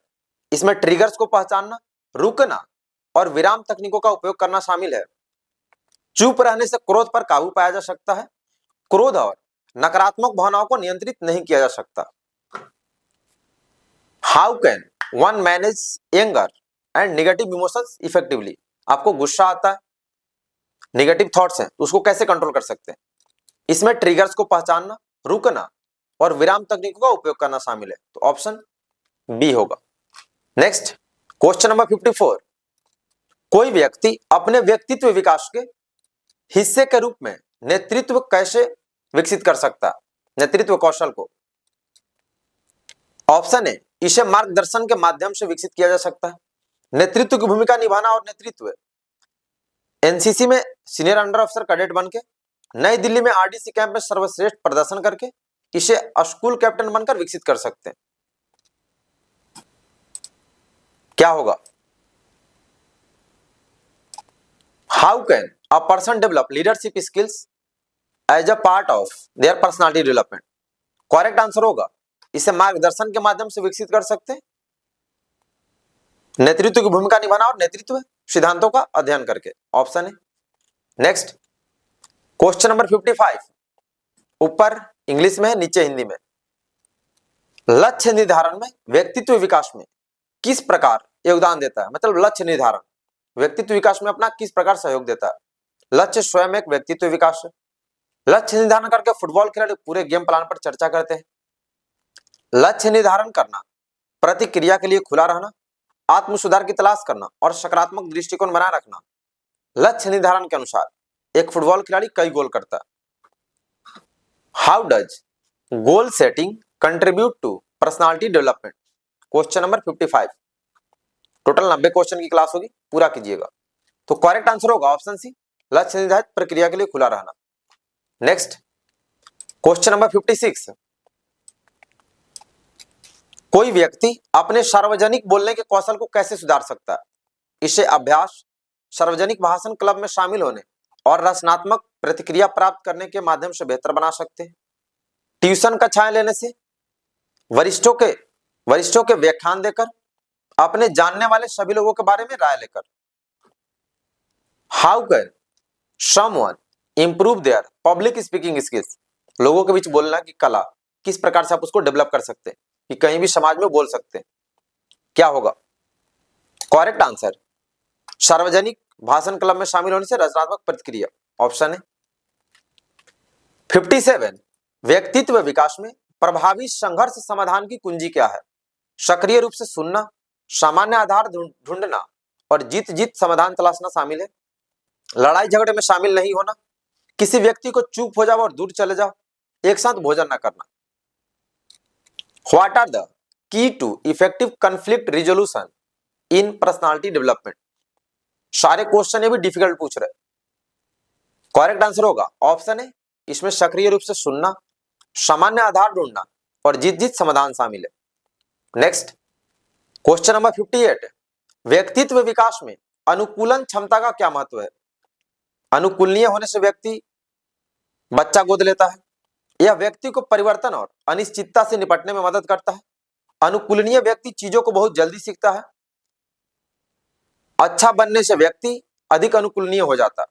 इसमें ट्रिगर्स को पहचानना, रुकना और विराम तकनीकों का उपयोग करना शामिल है। चुप रहने से क्रोध पर काबू पाया जा सकता है। क्रोध और नकारात्मक भावनाओं को नियंत्रित नहीं किया जा सकता। How can one manage anger and negative emotions effectively? आपको गुस्सा आता है, नेगेटिव थॉट्स हैं, उसको कैसे कंट्रोल कर सकते हैं? इसमें ट्रिगर्स को पहचानना, रुकना और विराम तकनीकों का उपयोग करना शामिल है, तो ऑप्शन बी होगा। नेक्स्ट क्वेश्चन नंबर 54, कोई व्यक्ति अपने व्यक्तित्व विकास के हिस्से के रूप में नेतृत्व कैसे विकसित कर सकता है? नेतृत्व कौशल को। ऑप्शन है, इसे मार्गदर्शन के माध्यम से विकसित किया जा सकता है। नेतृत्व की भूमिका निभाना और नेतृत्व एनसीसी में सीनियर अंडर ऑफिसर कैडेट बनके, नई दिल्ली में आरडीसी कैंप में सर्वश्रेष्ठ प्रदर्शन करके इसे स्कूल कैप्टन बनकर विकसित कर सकते हैं। क्या होगा? How can a person develop leadership skills as a part of their personality development? Correct answer होगा, इसे मार्गदर्शन के माध्यम से विकसित कर सकते हैं, नेतृत्व की भूमिका निभाना और नेतृत्व सिद्धांतों का अध्ययन करके, ऑप्शन है। नेक्स्ट क्वेश्चन नंबर 55, ऊपर इंग्लिश में है, नीचे हिंदी में। लक्ष्य निर्धारण में व्यक्तित्व विकास में किस प्रकार योगदान देता है, मतलब लक्ष्य निर्धारण व्यक्तित्व विकास में अपना किस प्रकार सहयोग देता है। लक्ष्य स्वयं एक व्यक्तित्व विकास है। लक्ष्य निर्धारण करके फुटबॉल खिलाड़ी पूरे गेम प्लान पर चर्चा करते हैं। लक्ष्य निर्धारण करना, प्रतिक्रिया के लिए खुला रहना, आत्म सुधार की तलाश करना और सकारात्मक दृष्टिकोण बनाए रखना। लक्ष्य निर्धारण के अनुसार एक फुटबॉल खिलाड़ी कई गोल करता है। How does goal setting contribute to personality development, question number 55। Total 90 question की क्लास होगी, पूरा कीजिएगा। तो करेक्ट आंसर होगा ऑप्शन सी, लक्ष्य निर्धारित प्रक्रिया के लिए खुला रहना। Next question number 56। कोई व्यक्ति अपने सार्वजनिक बोलने के कौशल को कैसे सुधार सकता है। इसे अभ्यास, सार्वजनिक भाषण क्लब में शामिल होने और रचनात्मक प्रतिक्रिया प्राप्त करने के माध्यम से बेहतर बना सकते हैं। ट्यूशन कक्षाएं लेने से, वरिष्ठों के व्याख्यान देकर, अपने जानने वाले सभी लोगों के बारे में राय लेकर। How can someone improve there public speaking skills, लोगों के बीच बोलना की कला किस प्रकार से आप उसको डेवलप कर सकते हैं कि कहीं भी समाज में बोल सकते हैं। क्या होगा करेक्ट आंसर, सार्वजनिक भाषण क्लब में शामिल होने से रचनात्मक प्रतिक्रिया, ऑप्शन है। 57 व्यक्तित्व विकास में प्रभावी संघर्ष समाधान की कुंजी क्या है। सक्रिय रूप से सुनना, सामान्य आधार ढूंढना और जीत जीत समाधान तलाशना शामिल है। लड़ाई झगड़े में शामिल नहीं होना, किसी व्यक्ति को चुप हो जाओ और दूर चले जाओ, एक साथ भोजन न करना। What are the key to effective conflict resolution in personality development, सारे क्वेश्चन ये भी डिफिकल्ट पूछ रहे। करेक्ट आंसर होगा ऑप्शन है, इसमें सक्रिय रूप से सुनना, सामान्य आधार ढूंढना और जीत जीत समाधान शामिल है। नेक्स्ट क्वेश्चन नंबर 58 व्यक्तित्व विकास में अनुकूलन क्षमता का क्या महत्व है। अनुकूलनीय होने से व्यक्ति बच्चा गोद लेता है। यह व्यक्ति को परिवर्तन और अनिश्चितता से निपटने में मदद करता है। अनुकूलनीय व्यक्ति चीजों को बहुत जल्दी सीखता है। अच्छा बनने से व्यक्ति अधिक अनुकूलनीय हो जाता है।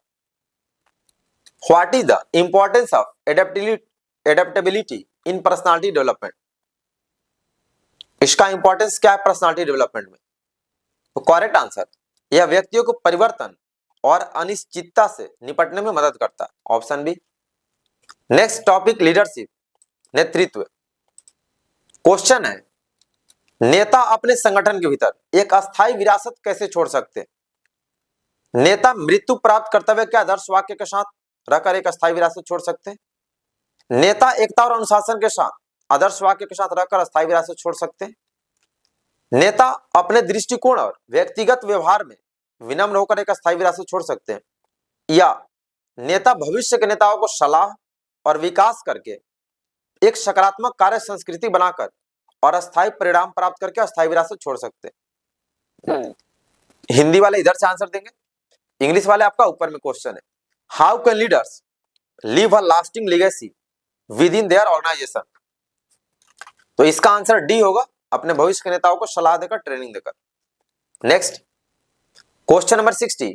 What is the importance of adaptability in personality development, इसका इंपॉर्टेंस क्या है पर्सनालिटी डेवलपमेंट में। तो करेक्ट आंसर, यह व्यक्तियों को परिवर्तन और अनिश्चितता से निपटने में मदद करता है, option B. Next topic leadership, नेतृत्व। क्वेश्चन है नेता अपने संगठन के भीतर एक अस्थायी विरासत कैसे छोड़ सकते हैं। नेता मृत्यु प्राप्त कर्तव्य के आदर्श वाक्य के साथ रहकर एक अस्थायी विरासत छोड़ सकते हैं। नेता एकता और अनुशासन के साथ आदर्श वाक्य के साथ रहकर अस्थायी विरासत छोड़ सकते हैं। नेता अपने दृष्टिकोण और व्यक्तिगत व्यवहार में विनम्र होकर एक अस्थायी विरासत छोड़ सकते हैं। या नेता भविष्य के नेताओं को सलाह और विकास करके एक सकारात्मक कार्य संस्कृति बनाकर और अस्थायी परिणाम प्राप्त करके अस्थायी विरासत छोड़ सकते हैं। हिंदी वाले इधर से आंसर देंगे, इंग्लिश वाले आपका ऊपर में क्वेश्चन है। How can leaders leave a lasting legacy within their organisation, तो इसका आंसर डी होगा, अपने भविष्य के नेताओं को सलाह देकर, ट्रेनिंग देकर। नेक्स्ट क्वेश्चन नंबर 60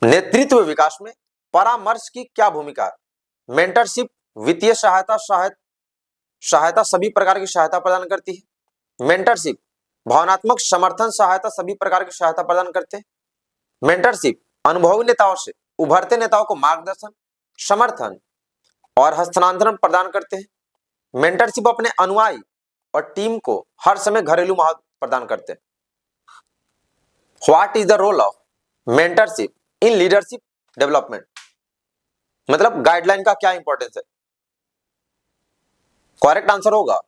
नेतृत्व विकास में परामर्श की क्या भूमिका है। मेंटरशिप वित्तीय सहायता सभी प्रकार की सहायता प्रदान करती है। मेंटरशिप भावनात्मक समर्थन सहायता सभी प्रकार की सहायता प्रदान करते हैं। मेंटरशिप अनुभवी नेताओं से उभरते नेताओं को मार्गदर्शन, समर्थन और हस्तांतरण प्रदान करते हैं। मेंटरशिप अपने अनुयायी और टीम को हर समय घरेलू माहौल प्रदान करते हैं। What is the role of mentorship in leadership development, मतलब गाइडलाइन का क्या इंपॉर्टेंस है। करेक्ट आंसर होगा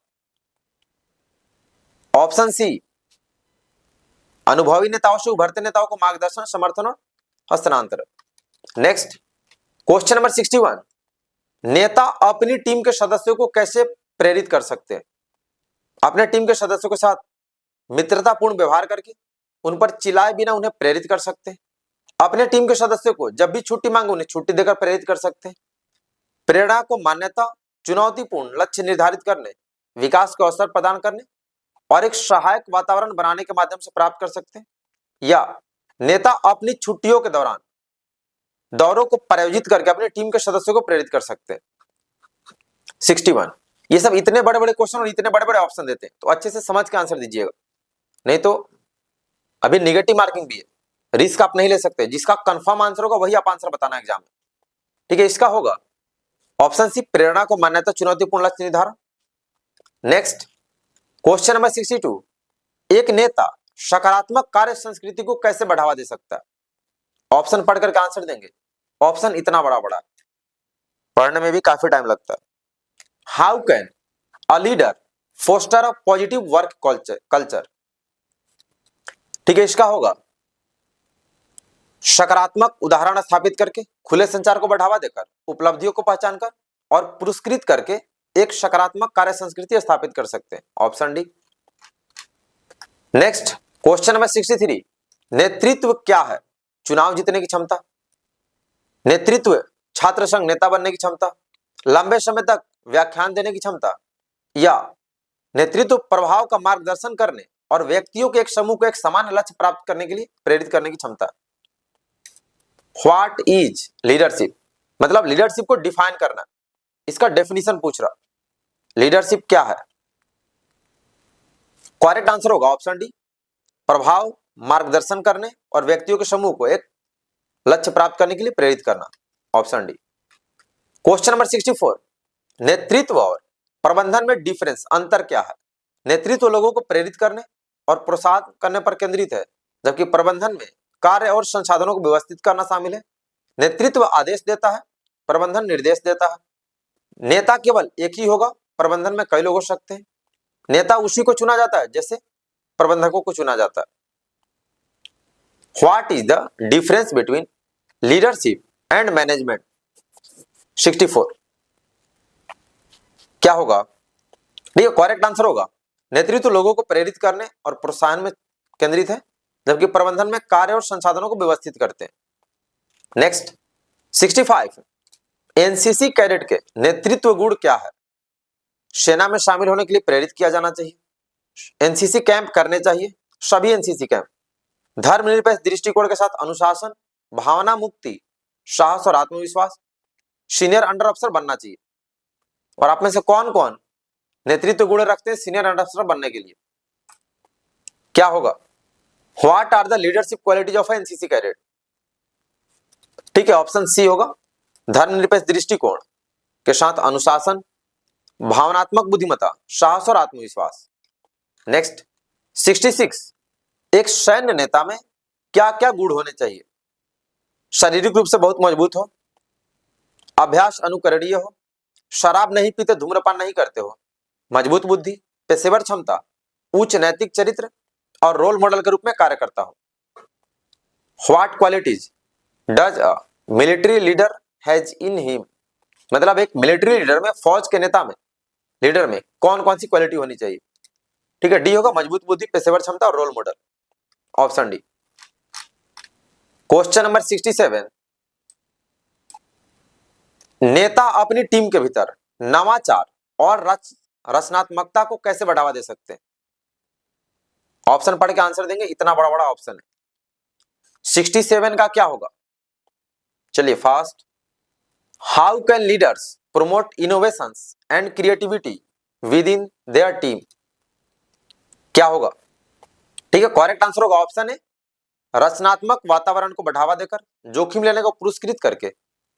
ऑप्शन सी, अनुभवी नेताओं से उभरते नेताओं को मार्गदर्शन, समर्थन और हस्तांतरण। नेक्स्ट क्वेश्चन नंबर 61 नेता अपनी टीम के सदस्यों को कैसे प्रेरित कर सकते हैं। अपने टीम के सदस्यों के साथ मित्रतापूर्ण व्यवहार करके उन पर चिल्लाए बिना उन्हें प्रेरित कर सकते हैं। अपने टीम के सदस्यों को जब भी छुट्टी मांगे उन्हें छुट्टी देकर प्रेरित कर सकते हैं। प्रेरणा को मान्यता, चुनौतीपूर्ण लक्ष्य निर्धारित करने, विकास के अवसर प्रदान करने और एक सहायक वातावरण बनाने के माध्यम से प्राप्त कर सकते हैं। या नेता अपनी छुट्टियों के दौरान दौरों को प्रायोजित करके अपनी टीम के सदस्यों को प्रेरित कर सकते हैं। 61। ये सब इतने बड़े बड़े क्वेश्चन और इतने बड़े बड़े ऑप्शन देते हैं, तो अच्छे से समझ के आंसर दीजिएगा, नहीं तो अभी निगेटिव मार्किंग भी है, रिस्क आप नहीं ले सकते। जिसका कंफर्म आंसर होगा वही आप आंसर बताना एग्जाम में, ठीक है। इसका होगा ऑप्शन सी, प्रेरणा को मान्यता चुनौतीपूर्ण लक्ष्य निर्धारण। नेक्स्ट क्वेश्चन नंबर 62, एक नेता सकारात्मक कार्य संस्कृति को कैसे बढ़ावा दे सकता है? ऑप्शन पढ़ करके आंसर देंगे। ऑप्शन इतना बड़ा बड़ा, पढ़ने में भी काफी टाइम लगता है। How can a leader foster a positive work culture? ठीक है, इसका होगा सकारात्मक उदाहरण स्थापित करके, खुले संचार को बढ़ावा देकर, उपलब्धियों को पहचान कर और पुरस्कृत करके एक सकारात्मक कार्य संस्कृति स्थापित कर सकते हैं। Option D. Next question number 63, नेतृत्व क्या है? चुनाव जीतने की क्षमता, नेतृत्व छात्र संघ नेता बनने की क्षमता, लंबे समय तक व्याख्यान देने की क्षमता, या नेतृत्व प्रभाव का मार्गदर्शन करने और व्यक्तियों के एक समूह को एक समान लक्ष्य प्राप्त करने के लिए प्रेरित करने की क्षमता। What is leadership? मतलब लीडरशिप को डिफाइन करना, इसका डेफिनेशन पूछ रहा, लीडरशिप क्या है? करेक्ट आंसर होगा ऑप्शन डी, प्रभाव, मार्गदर्शन करने और व्यक्तियों के समूह को एक लक्ष्य प्राप्त करने के लिए प्रेरित करना। Option D. क्वेश्चन नंबर 64, नेतृत्व और प्रबंधन में डिफरेंस, अंतर क्या है? नेतृत्व लोगों को प्रेरित करने और प्रोत्साहन करने पर केंद्रित है, जबकि प्रबंधन में कार्य और संसाधनों को व्यवस्थित करना शामिल है। नेतृत्व आदेश देता है, प्रबंधन निर्देश देता है। नेता केवल एक ही होगा, प्रबंधन में कई लोग हो सकते हैं। नेता उसी को चुना जाता है जैसे प्रबंधकों को चुना जाता है। What is the difference between leadership and management? 64 क्या होगा? देखिए करेक्ट आंसर होगा, नेतृत्व लोगों को प्रेरित करने और प्रोत्साहन में केंद्रित है, जबकि प्रबंधन में कार्य और संसाधनों को व्यवस्थित करते हैं। नेक्स्ट 65, एनसीसी कैडेट के नेतृत्व गुण क्या है? सेना में शामिल होने के लिए प्रेरित किया जाना चाहिए, एनसीसी कैंप करने चाहिए, सभी एनसीसी कैंप, धर्मनिरपेक्ष दृष्टिकोण के साथ अनुशासन, भावना मुक्ति, साहस और आत्मविश्वास, सीनियर अंडर अफसर बनना चाहिए। और आप में से कौन कौन नेतृत्व गुण रखते हैं सीनियर अंडर अफसर बनने के लिए? क्या होगा? What are the leadership qualities of NCC cadet? ठीक है, ऑप्शन सी होगा, धर्मनिरपेक्ष दृष्टिकोण के साथ अनुशासन, भावनात्मक बुद्धिमत्ता, साहस और आत्मविश्वास। नेक्स्ट 66, एक सैन्य नेता में क्या क्या गुण होने चाहिए? शारीरिक रूप से बहुत मजबूत हो, अभ्यास अनुकरणीय हो, शराब नहीं पीते, धूम्रपान नहीं करते हो, मजबूत बुद्धि, पेशेवर क्षमता, उच्च नैतिक चरित्र और रोल मॉडल के रूप में कार्य करता हो। What qualities does a military leader has in him? मतलब एक मिलिट्री लीडर में, फौज के नेता में, लीडर में कौन कौन सी क्वालिटी होनी चाहिए? ठीक है, डी होगा, मजबूत बुद्धि, पेशेवर क्षमता और role model. Option D. Question number 67, नेता अपनी टीम के भीतर नवाचार और रचनात्मकता को कैसे बढ़ावा दे सकते हैं? ऑप्शन पढ़ के आंसर देंगे, इतना बड़ा बड़ा ऑप्शन है। 67 का क्या होगा? चलिए fast. How can leaders promote innovations and creativity with in their team? क्या होगा? ठीक है, करेक्ट आंसर होगा ऑप्शन है, रचनात्मक वातावरण को बढ़ावा देकर, जोखिम लेने को पुरस्कृत करके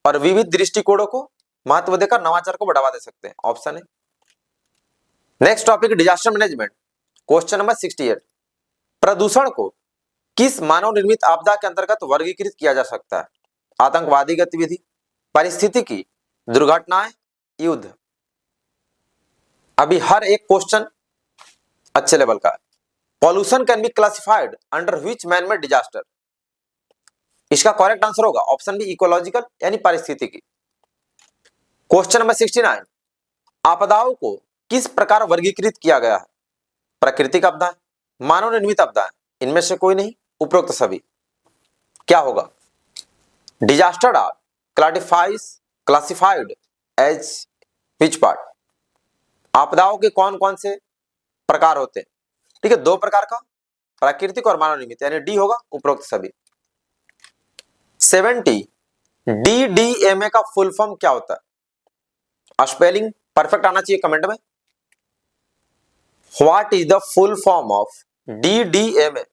और विविध दृष्टिकोणों को महत्व देकर नवाचार को बढ़ावा दे सकते हैं। ऑप्शन है। Next topic disaster management. Question number 68, प्रदूषण को किस मानव निर्मित आपदा के अंतर्गत वर्गीकृत किया जा सकता है? आतंकवादी गतिविधि, पारिस्थितिकी, दुर्घटनाएं, युद्ध। अभी हर एक क्वेश्चन अच्छे लेवल का है। Pollution can be classified under which man made disaster? इसका करेक्ट आंसर होगा ऑप्शन बी, इकोलॉजिकल यानी पारिस्थितिकी। क्वेश्चन नंबर 69, आपदाओं को किस प्रकार वर्गीकृत किया गया है? प्राकृतिक आपदा, मानव निर्मित आपदा, इनमें से कोई नहीं, उपरोक्त सभी। क्या होगा? Disaster are classified as which part? आपदाओं के कौन कौन से प्रकार होते हैं? ठीक है, दो प्रकार का, प्राकृतिक और मानव निर्मित, यानी डी होगा, उपरोक्त सभी। 70, DDMA का फुल फॉर्म क्या होता है? स्पेलिंग परफेक्ट आना चाहिए कमेंट में। What is the full form of DDMA?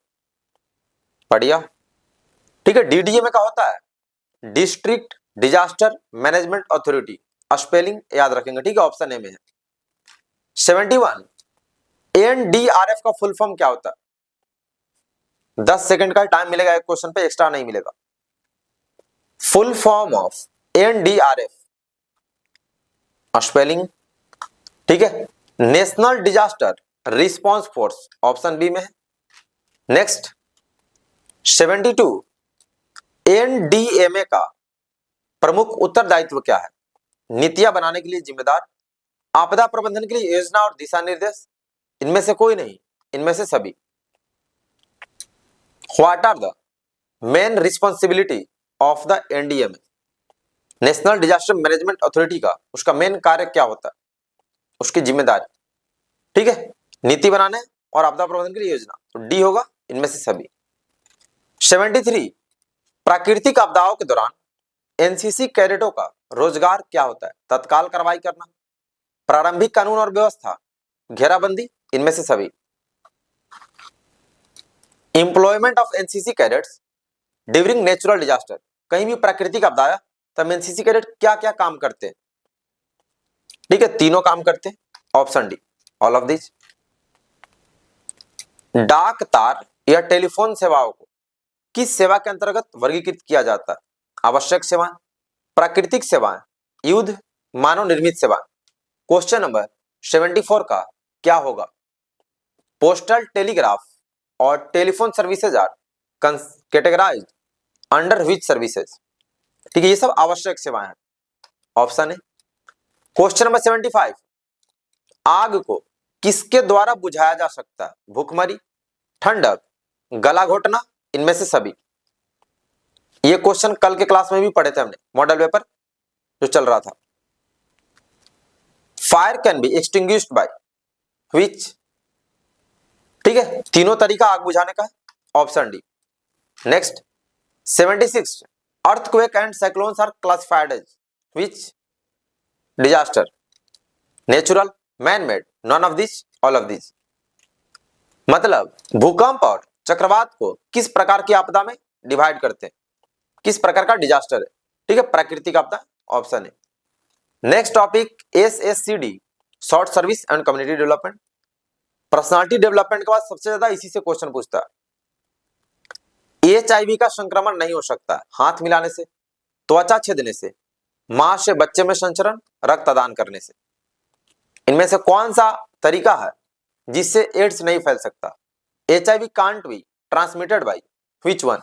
बढ़िया, ठीक है। DDMA का होता है district disaster management authority. Spelling याद रखेंगे, ठीक है, ऑप्शन ए में है। 71 NDRF का फुल फॉर्म क्या होता है? 10 सेकंड का टाइम मिलेगा एक क्वेश्चन पे, एक्स्ट्रा नहीं मिलेगा। Full form of NDRF, spelling, ठीक है, national disaster response force, option B में है। नेक्स्ट 72 NDMA का प्रमुख उत्तरदायित्व क्या है? नीतियां बनाने के लिए जिम्मेदार, आपदा प्रबंधन के लिए योजना और दिशा निर्देश, इनमें से कोई नहीं, इनमें से सभी। What are the main responsibility of the NDMA? National disaster management authority का उसका मेन कार्य क्या होता है, उसकी जिम्मेदारी, ठीक है, नीति बनाने और आपदा प्रबंधन के लिए योजना, तो डी होगा इनमें से सभी। 73 प्राकृतिक आपदाओं के दौरान NCC कैडेटों का रोजगार क्या होता है? तत्काल कार्रवाई करना, प्रारंभिक कानून और व्यवस्था, घेराबंदी, इनमें से सभी। Employment of NCC cadets during natural disaster, कहीं भी प्राकृतिक आपदा आया तब NCC कैडेट क्या क्या काम करते हैं? ठीक है, तीनों काम करते हैं, option D, all of this. डाक तार या टेलीफोन सेवाओं को किस सेवा के अंतर्गत वर्गीकृत किया जाता है? आवश्यक सेवाएं, प्राकृतिक सेवाएं, युद्ध, मानव निर्मित सेवाएं। क्वेश्चन नंबर 74 का क्या होगा? पोस्टल टेलीग्राफ और telephone services are categorised under which services? ठीक है, ये सब आवश्यक सेवाएं हैं, ऑप्शन है। क्वेश्चन नंबर 75 आग को किसके द्वारा बुझाया जा सकता है? भूखमरी, ठंडक, गला घोटना, इनमें से सभी। ये क्वेश्चन कल के क्लास में भी पढ़े थे हमने, मॉडल पेपर जो चल रहा था। Fire can be extinguished by which? ठीक है, तीनों तरीका आग बुझाने का है, option D. Next 76 earthquake and cyclones are classified as which disaster? Natural, man made, none of this, all of this. मतलब भूकंप और चक्रवात को किस प्रकार की आपदा में डिवाइड करते हैं, किस प्रकार का डिजास्टर है? ठीक है, प्राकृतिक आपदा, ऑप्शन है। Next topic SSCD short service and community development. Personality development के बाद सबसे ज्यादा इसी से क्वेश्चन पूछता है। HIV का संक्रमण नहीं हो सकता है हाथ मिलाने से, त्वचा छेदने से, मां से बच्चे में संचरण, रक्तदान करने से। इनमें से कौन सा तरीका है जिससे एड्स नहीं फैल सकता? HIV can't be transmitted by which one?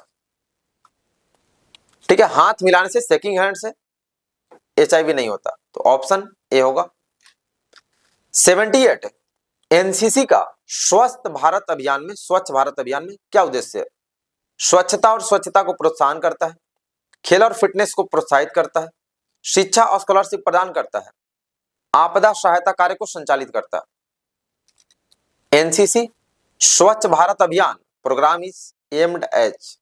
ठीक है, हाथ मिलाने से, शेकिंग हैंड से HIV नहीं होता, तो ऑप्शन ए होगा। 78 NCC का स्वच्छ भारत अभियान में क्या उद्देश्य है? स्वच्छता और स्वच्छता को प्रोत्साहन करता है, खेल और फिटनेस को प्रोत्साहित करता है, शिक्षा और स्कॉलरशिप प्रदान करता है, आपदा सहायता कार्य को संचालित करता है। NCC स्वच्छ भारत अभियान प्रोग्राम इज एम्ड एज,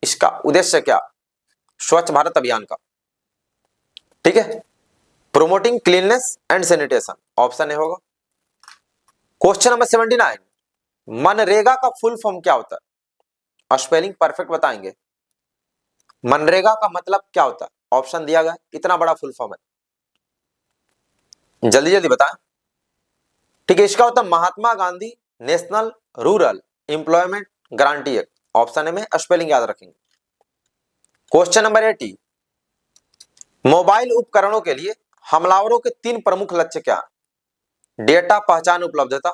इसका उद्देश्य क्या? स्वच्छ भारत अभियान का, ठीक है, promoting cleanliness and sanitation, option A होगा। क्वेश्चन नंबर 79 मनरेगा का फुल फॉर्म क्या होता है? स्पेलिंग परफेक्ट बताएंगे। मनरेगा का मतलब क्या होता है? ऑप्शन दिया गया, इतना बड़ा फुल फॉर्म है, जल्दी जल्दी बताएं। ठीक है, इसका होता है Mahatma Gandhi national rural employment guarantee act, option A में स्पेलिंग याद रखेंगे। क्वेश्चन नंबर 80 मोबाइल उपकरणों के लिए हमलावरों के 3 प्रमुख लक्ष्य क्या है? डेटा पहचान उपलब्धता,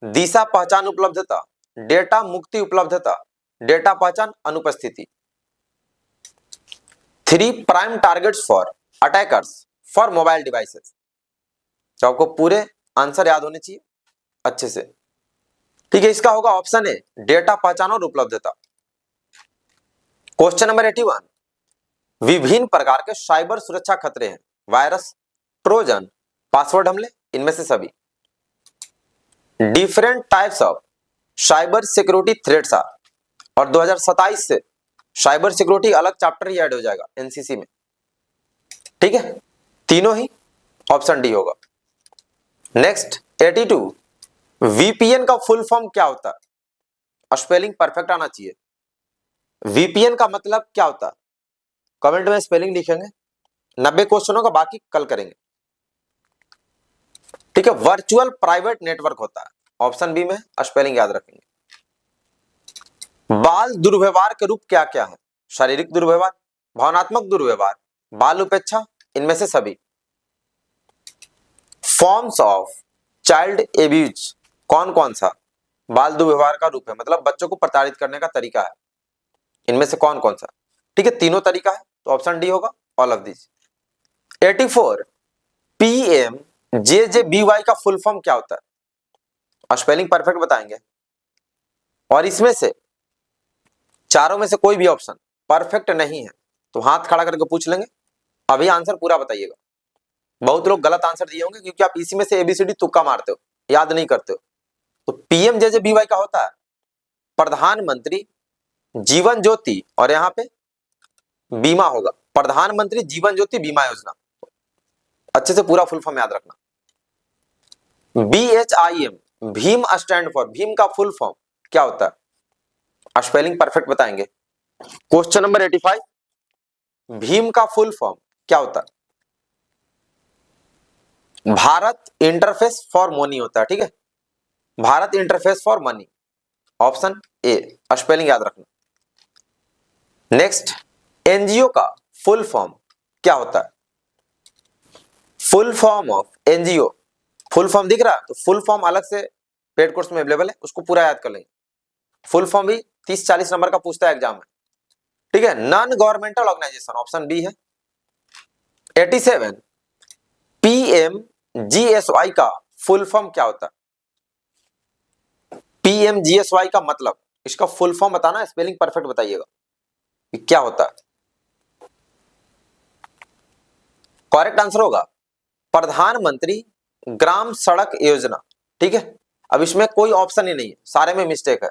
दिशा पहचान उपलब्धता, डेटा मुक्ति उपलब्धता, डेटा पहचान अनुपस्थिति। 3 prime targets for attackers for mobile devices. तो आपको पूरे आंसर याद होने चाहिए अच्छे से, ठीक है, इसका होगा ऑप्शन ए डेटा पहचान और उपलब्धता। क्वेश्चन नंबर 81 विभिन्न प्रकार के साइबर सुरक्षा खतरे हैं, वायरस, ट्रोजन, पासवर्ड हमले, इनमें से सभी। Different types of cyber security threats are, और 2027 से साइबर सिक्योरिटी अलग चैप्टर ही ऐड हो जाएगा NCC में, ठीक है, तीनों ही ऑप्शन डी होगा। नेक्स्ट 82, वीपीएन का फुल फॉर्म क्या होता है? स्पेलिंग परफेक्ट आना चाहिए। वीपीएन का मतलब क्या होता है? कमेंट में स्पेलिंग लिखेंगे। 90 क्वेश्चनों का बाकी कल करेंगे। ठीक है, वर्चुअल प्राइवेट नेटवर्क होता है, ऑप्शन बी में स्पेलिंग याद रखेंगे। बाल दुर्व्यवहार के रूप क्या क्या है? शारीरिक दुर्व्यवहार, भावनात्मक दुर्व्यवहार, बाल उपेक्षा, इनमें से सभी। फॉर्म्स ऑफ चाइल्ड एब्यूज कौन कौन सा बाल दुर्व्यवहार का रूप है, मतलब बच्चों को प्रताड़ित करने का तरीका है, इनमें से कौन कौन सा? ठीक है, तीनों तरीका है, तो ऑप्शन डी होगा ऑल ऑफ दिस। 84, PMJJBY का फुल फॉर्म क्या होता है? स्पेलिंग परफेक्ट बताएंगे। और इसमें से चारों में से कोई भी ऑप्शन परफेक्ट नहीं है तो हाथ खड़ा करके पूछ लेंगे, अभी आंसर पूरा बताइएगा। बहुत लोग गलत आंसर दिए होंगे क्योंकि आप इसी में से एबीसीडी तुक्का मारते हो, याद नहीं करते हो। तो PMJJBY का होता है प्रधानमंत्री जीवन ज्योति, और यहाँ पे बीमा होगा, प्रधानमंत्री जीवन ज्योति बीमा योजना। अच्छे से पूरा फुल फॉर्म याद रखना। BHIM Bhim stand for, Bhim का फुल फॉर्म क्या होता है? स्पेलिंग परफेक्ट बताएंगे। क्वेश्चन नंबर 85, भीम का फुल फॉर्म क्या होता है? भारत इंटरफेस फॉर मनी होता है। ठीक है, Bharat interface for money, option A, spelling याद रखना। नेक्स्ट, एनजीओ का फुल फॉर्म क्या होता है? Full form of NGO, full form दिख रहा है तो फुल फॉर्म अलग से पेड कोर्स में अवेलेबल है, उसको पूरा याद कर लेंगे। फुल फॉर्म भी 30-40 नंबर का पूछता है एग्जाम में। ठीक है, non governmental organisation, option B है। 87, PMGSY का फुल फॉर्म क्या होता है? PMGSY का मतलब, इसका फुल फॉर्म बताना, स्पेलिंग परफेक्ट बताइएगा क्या होता है। करेक्ट आंसर होगा प्रधानमंत्री ग्राम सड़क योजना। ठीक है, अब इसमें कोई ऑप्शन ही नहीं है, सारे में मिस्टेक है।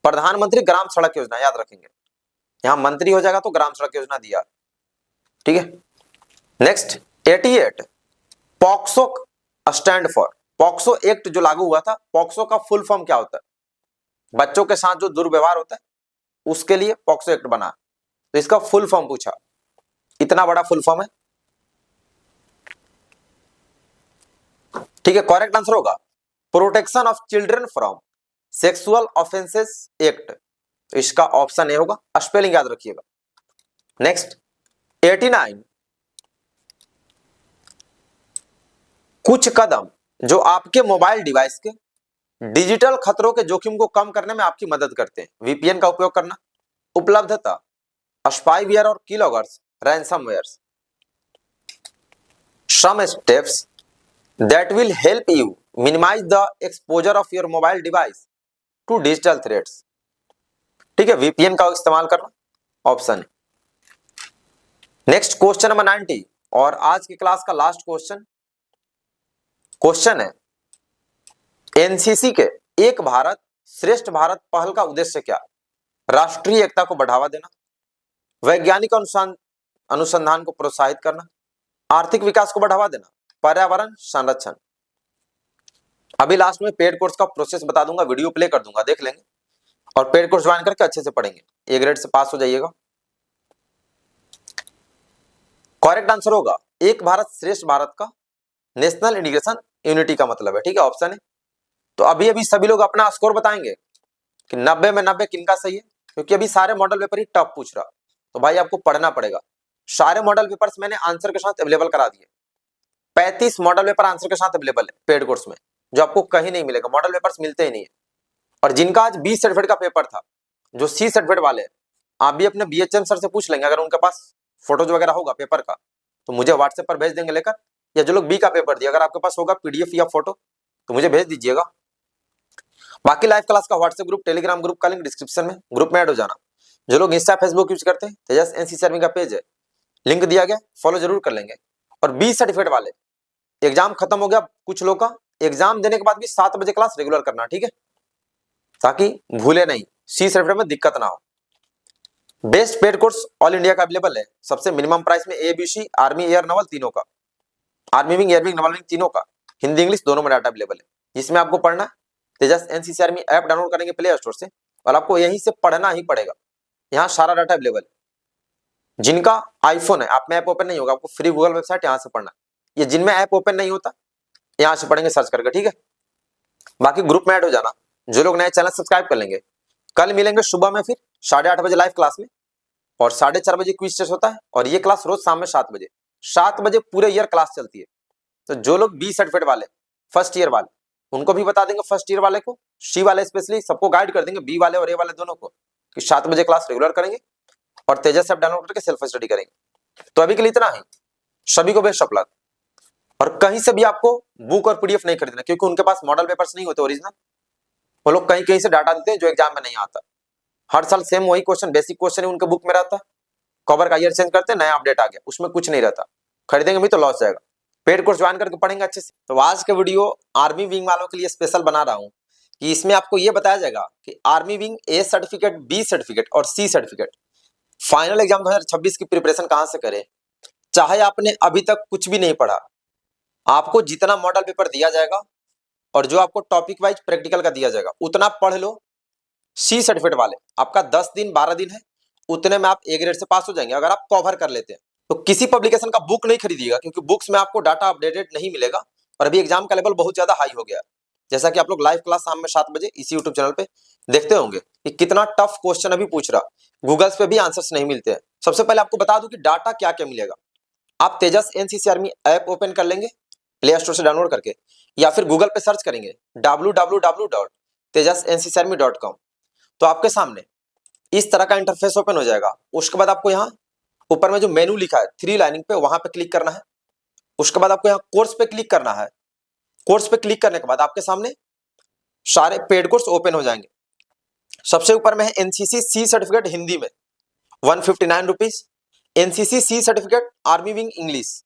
प्रधानमंत्री ग्राम सड़क योजना याद रखेंगे, यहां मंत्री हो जाएगा तो ग्राम सड़क योजना दिया। ठीक है, next 88, POCSO stand for, POCSO act जो लागू हुआ था, पॉक्सो का फुल फॉर्म क्या होता है? बच्चों के साथ जो दुर्व्यवहार होता है उसके लिए पॉक्सो एक्ट बना, तो इसका फुल फॉर्म पूछा, इतना बड़ा फुल फॉर्म है। ठीक है, करेक्ट आंसर होगा protection of children from sexual offences act, इसका ऑप्शन ए होगा, स्पेलिंग याद रखिएगा। नेक्स्ट 89, कुछ कदम जो आपके मोबाइल डिवाइस के डिजिटल खतरों के जोखिम को कम करने में आपकी मदद करते हैं। वीपीएन का उपयोग करना, उपलब्धता, स्पाईवेयर और keyloggers, ransomwares. Some steps that will help you minimize the exposure of your mobile device to digital threats। ठीक है, वीपीएन का इस्तेमाल करना, ऑप्शन है। नेक्स्ट क्वेश्चन नंबर 90 और आज की क्लास का लास्ट क्वेश्चन है, एनसीसी के एक भारत श्रेष्ठ भारत पहल का उद्देश्य क्या? राष्ट्रीय एकता को बढ़ावा देना, वैज्ञानिक अनुसंधान को प्रोत्साहित करना, आर्थिक विकास को बढ़ावा देना, पर्यावरण संरक्षण। अभी लास्ट में पेड कोर्स का प्रोसेस बता दूंगा, वीडियो प्ले कर दूंगा, देख लेंगे और पेड कोर्स ज्वाइन करके अच्छे से पढ़ेंगे, ए ग्रेड से पास हो जाइएगा। करेक्ट आंसर होगा एक भारत श्रेष्ठ भारत का नेशनल इंटीग्रेशन यूनिटी का मतलब है। ठीक है, ऑप्शन है। तो अभी अभी सभी लोग अपना स्कोर बताएंगे कि 90 में 90 किनका सही है, क्योंकि अभी सारे मॉडल पेपर ही टफ पूछ रहा, तो भाई आपको पढ़ना पड़ेगा। सारे मॉडल पेपर्स मैंने आंसर के साथ अवेलेबल करा दिए, 35 मॉडल पेपर आंसर के साथ अवेलेबल है पेड कोर्स में, जो आपको कहीं नहीं मिलेगा, मॉडल पेपर्स मिलते ही नहीं है। और जिनका आज बी सर्टिफिकेट का पेपर था, जो सी सर्टिफिकेट वाले हैं, आप भी अपने बीएचएम सर से पूछ लेंगे, अगर उनके पास फोटोज वगैरह होगा पेपर का तो मुझे व्हाट्सएप पर भेज देंगे लेकर, या जो लोग बी का पेपर दिए अगर आपके पास होगा पीडीएफ या फोटो तो मुझे भेज दीजिएगा। बाकी लाइव क्लास का व्हाट्सएप ग्रुप, टेलीग्राम ग्रुप का लिंक डिस्क्रिप्शन में, ग्रुप में ऐड हो जाना। जो लोग इंस्टा फेसबुक यूज करते हैं, तेजस एनसीसी आर्मी का पेज है, लिंक दिया गया, फॉलो जरूर कर लेंगे। और बी सर्टिफिकेट वाले एग्जाम खत्म हो गया कुछ लोग का, एग्जाम देने के बाद भी 7 बजे क्लास रेगुलर करना, ठीक है, ताकि भूले नहीं, सी सर्टिफिकेट में दिक्कत ना हो। Best paid course all India का अवेलेबल है, सबसे मिनिमम प्राइस में ABC, आर्मी, एयर, नवल तीनों का, army wing, air wing, Naval wing तीनों का, हिंदी इंग्लिश दोनों में डाटा अवेलेबल है। जिसमें आपको पढ़ना है, तेजस एनसीसी आर्मी ऐप डाउनलोड करेंगे प्ले स्टोर से और आपको यहीं से पढ़ना ही पड़ेगा। यहाँ सारा डाटा अवेलेबल है। जिनका आईफोन है, आप में ऐप ओपन नहीं होगा, आपको फ्री गूगल वेबसाइट यहाँ से पढ़ना है। ये जिनमें ऐप ओपन नहीं होता, यहाँ से पढ़ेंगे सर्च करके, ठीक है। बाकी ग्रुप में ऐड हो जाना, जो लोग नए चैनल सब्सक्राइब कर लेंगे। कल मिलेंगे सुबह में फिर 8:30 बजे लाइव क्लास में, और 4:30 बजे क्विज टेस्ट होता है, और ये क्लास रोज शाम में 7 बजे, 7 बजे पूरे ईयर क्लास चलती है। तो जो लोग बी सर्टिफिकेट वाले, फर्स्ट ईयर वाले, उनको भी बता देंगे, फर्स्ट ईयर वाले को, सी वाले स्पेशली सबको गाइड कर देंगे, बी वाले और ए वाले दोनों को, कि 7 बजे क्लास रेगुलर करेंगे और तेजस ऐप डाउनलोड करके सेल्फ स्टडी करेंगे। तो अभी के लिए इतना ही, सभी को बेस्ट ऑफ लक। और कहीं से भी आपको बुक और पीडीएफ नहीं खरीदना, क्योंकि उनके पास मॉडल पेपर्स नहीं होते ओरिजिनल, वो लोग कहीं कहीं से डाटा देते हैं जो एग्जाम में नहीं आता। हर साल सेम वही क्वेश्चन, बेसिक क्वेश्चन ही उनके बुक में रहता है, कवर का ईयर चेंज करते हैं, नया अपडेट आ गया, उसमें कुछ नहीं रहता, खरीदेंगे भी तो लॉस जाएगा। पेड कोर्स ज्वाइन करके पढ़ेंगे अच्छे से। तो आज के वीडियो आर्मी विंग वालों के लिए स्पेशल बना रहा हूं, कि इसमें आपको यह बताया जाएगा कि army wing A certificate, B certificate और सी सर्टिफिकेट फाइनल एग्जाम 2026 की प्रिपरेशन कहां से करें। चाहे आपने अभी तक कुछ भी नहीं पढ़ा, आपको जितना मॉडल पेपर दिया जाएगा और जो आपको टॉपिक वाइज प्रैक्टिकल का दिया जाएगा उतना पढ़ लो। सी सर्टिफिकेट वाले आपका 10 दिन 12 दिन है, उतने में आप ए ग्रेड से पास हो जाएंगे अगर आप कवर कर लेते हैं। तो किसी पब्लिकेशन का बुक नहीं खरीदिएगा, क्योंकि बुक्स में आपको डाटा अपडेटेड नहीं मिलेगा, और अभी एग्जाम का लेवल बहुत ज्यादा हाई हो गया है। जैसा कि आप लोग लाइव क्लास शाम में 7 बजे इसी यूट्यूब चैनल पे देखते होंगे कि कितना टफ क्वेश्चन अभी पूछ रहा, गूगल्स पे भी आंसर्स नहीं मिलते हैं। सबसे पहले आपको बता दूं कि डाटा क्या क्या मिलेगा। आप तेजस एनसीसी आर्मी ऐप ओपन कर लेंगे प्ले स्टोर से डाउनलोड करके, या फिर गूगल पे सर्च करेंगे www.tejasenccarmy.com, तो आपके सामने इस तरह का इंटरफेस ओपन हो जाएगा। उसके बाद आपको यहाँ ऊपर में जो मेनू लिखा है 3 लाइनिंग पे, वहां पे क्लिक करना है। उसके बाद आपको यहाँ कोर्स पे क्लिक करना है। कोर्स पे क्लिक करने के बाद आपके सामने सारे पेड कोर्स ओपन हो जाएंगे। सबसे ऊपर में है एनसीसी सी सर्टिफिकेट हिंदी में 159 rupees, NCC C certificate army wing English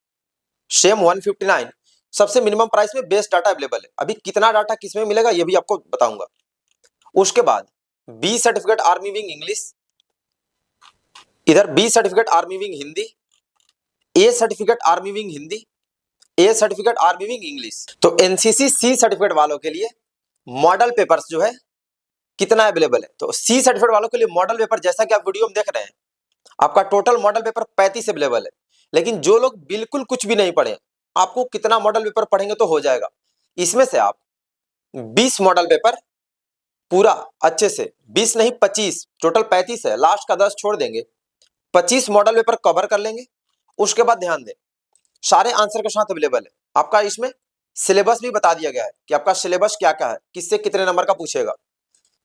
same 159। सबसे मिनिमम प्राइस में बेस्ट डाटा अवेलेबल है। अभी कितना डाटा किसमें मिलेगा ये भी आपको बताऊंगा। उसके बाद B certificate army wing English, इधर B certificate army wing Hindi, A certificate army wing Hindi, A certificate army wing English. तो एनसीसी सी सर्टिफिकेट वालों के लिए मॉडल पेपर्स जो है कितना अवेलेबल है, तो सी सर्टिफिकेट वालों के लिए मॉडल पेपर जैसा कि आप वीडियो में देख रहे हैं, आपका टोटल मॉडल पेपर 35 अवेलेबल है। लेकिन जो लोग बिल्कुल कुछ भी नहीं पढ़े, आपको कितना मॉडल पेपर पढ़ेंगे तो हो जाएगा, इसमें से आप 20 मॉडल पेपर पूरा अच्छे से, 20 नहीं 25, टोटल 35 है, लास्ट का 10 छोड़ देंगे, 25 मॉडल पेपर कवर कर लेंगे। उसके बाद ध्यान दें, सारे आंसर के साथ अवेलेबल है। आपका इसमें सिलेबस भी बता दिया गया है कि आपका सिलेबस क्या क्या है, किससे कितने नंबर का पूछेगा।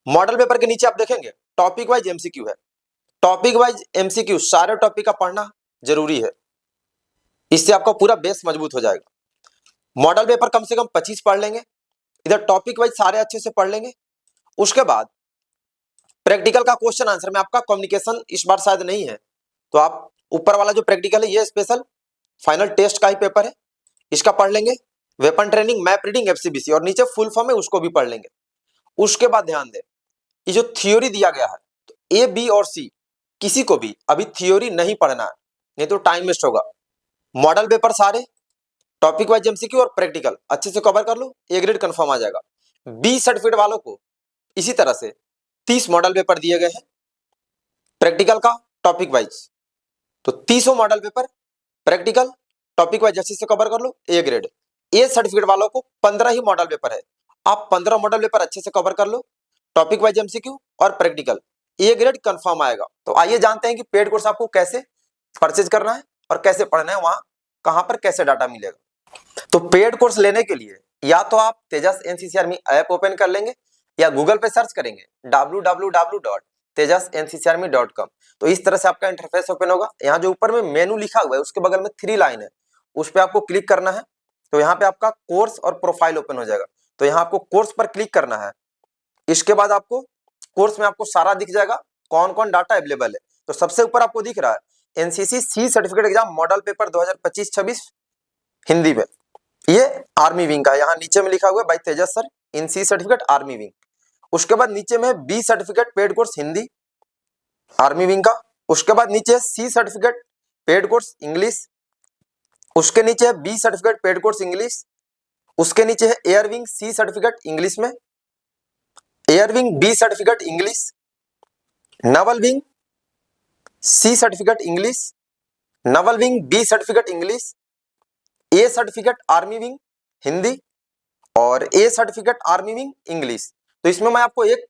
मॉडल पेपर के नीचे आप देखेंगे टॉपिक वाइज एमसीक्यू है। टॉपिक वाइज एमसीक्यू सारे टॉपिक का पढ़ना जरूरी है, इससे आपका पूरा बेस मजबूत हो जाएगा। मॉडल पेपर कम से कम 25 पढ़ लेंगे, इधर टॉपिक वाइज सारे अच्छे से पढ़ लेंगे। उसके बाद प्रैक्टिकल का क्वेश्चन आंसर में आपका कम्युनिकेशन इस बार शायद नहीं है, तो आप ऊपर वाला जो प्रैक्टिकल है ये स्पेशल फाइनल टेस्ट का ही पेपर है, इसका पढ़ लेंगे। वेपन ट्रेनिंग, मैप रीडिंग, एफसीबीसी, और नीचे फुल फॉर्म है उसको भी पढ़ लेंगे। उसके बाद ध्यान दें, ये जो थ्योरी दिया गया है, तो ए बी और सी किसी को भी अभी थ्योरी नहीं पढ़ना है, नहीं तो टाइम वेस्ट होगा। मॉडल पेपर सारे टॉपिक वाइज एमसीक्यू और प्रैक्टिकल अच्छे से कवर कर लो, ए ग्रेड कंफर्म आ जाएगा। बी सर्टिफिकेट वालों को इसी तरह से 30 मॉडल पेपर दिए गए हैं प्रैक्टिकल का टॉपिक वाइज, तो 30 model paper practical topic wise अच्छे से कवर कर लो, ए ग्रेड। ए सर्टिफिकेट वालों को 15 ही मॉडल पेपर है, आप 15 मॉडल पेपर अच्छे से कवर कर लो, टॉपिक वाइज एमसीक्यू और प्रैक्टिकल, ए ग्रेड कंफर्म आएगा। तो आइए जानते हैं कि पेड कोर्स आपको कैसे परचेज करना है और कैसे पढ़ना है, वहां कहां पर कैसे डाटा मिलेगा। तो पेड कोर्स लेने के लिए या तो आप तेजस एनसीसी आर्मी ऐप ओपन कर लेंगे, या गूगल पे सर्च करेंगे www.tejasenccarmy.com, तो इस तरह से आपका इंटरफेस ओपन होगा। यहाँ जो ऊपर में मेनू लिखा हुआ है उसके बगल में 3 लाइन है, उस पर आपको क्लिक करना है। तो यहाँ पे आपका कोर्स और प्रोफाइल ओपन हो जाएगा, तो यहाँ आपको कोर्स पर क्लिक करना है। इसके बाद आपको कोर्स में आपको सारा दिख जाएगा कौन कौन डाटा अवेलेबल है। तो सबसे ऊपर आपको दिख रहा है NCC C certificate exam model paper 2025-26 Hindi में, ये आर्मी विंग का, यहाँ नीचे में लिखा हुआ है by Tejas sir in C certificate army wing. उसके बाद नीचे में B certificate paid course Hindi army wing का, उसके बाद नीचे है C certificate paid course English, उसके नीचे है B certificate paid course English, उसके नीचे है एयरविंग सी सर्टिफिकेट इंग्लिश में, air wing B certificate English, naval wing C certificate English, naval wing B certificate English, A certificate army wing Hindi और ए certificate army wing English. तो इसमें मैं आपको एक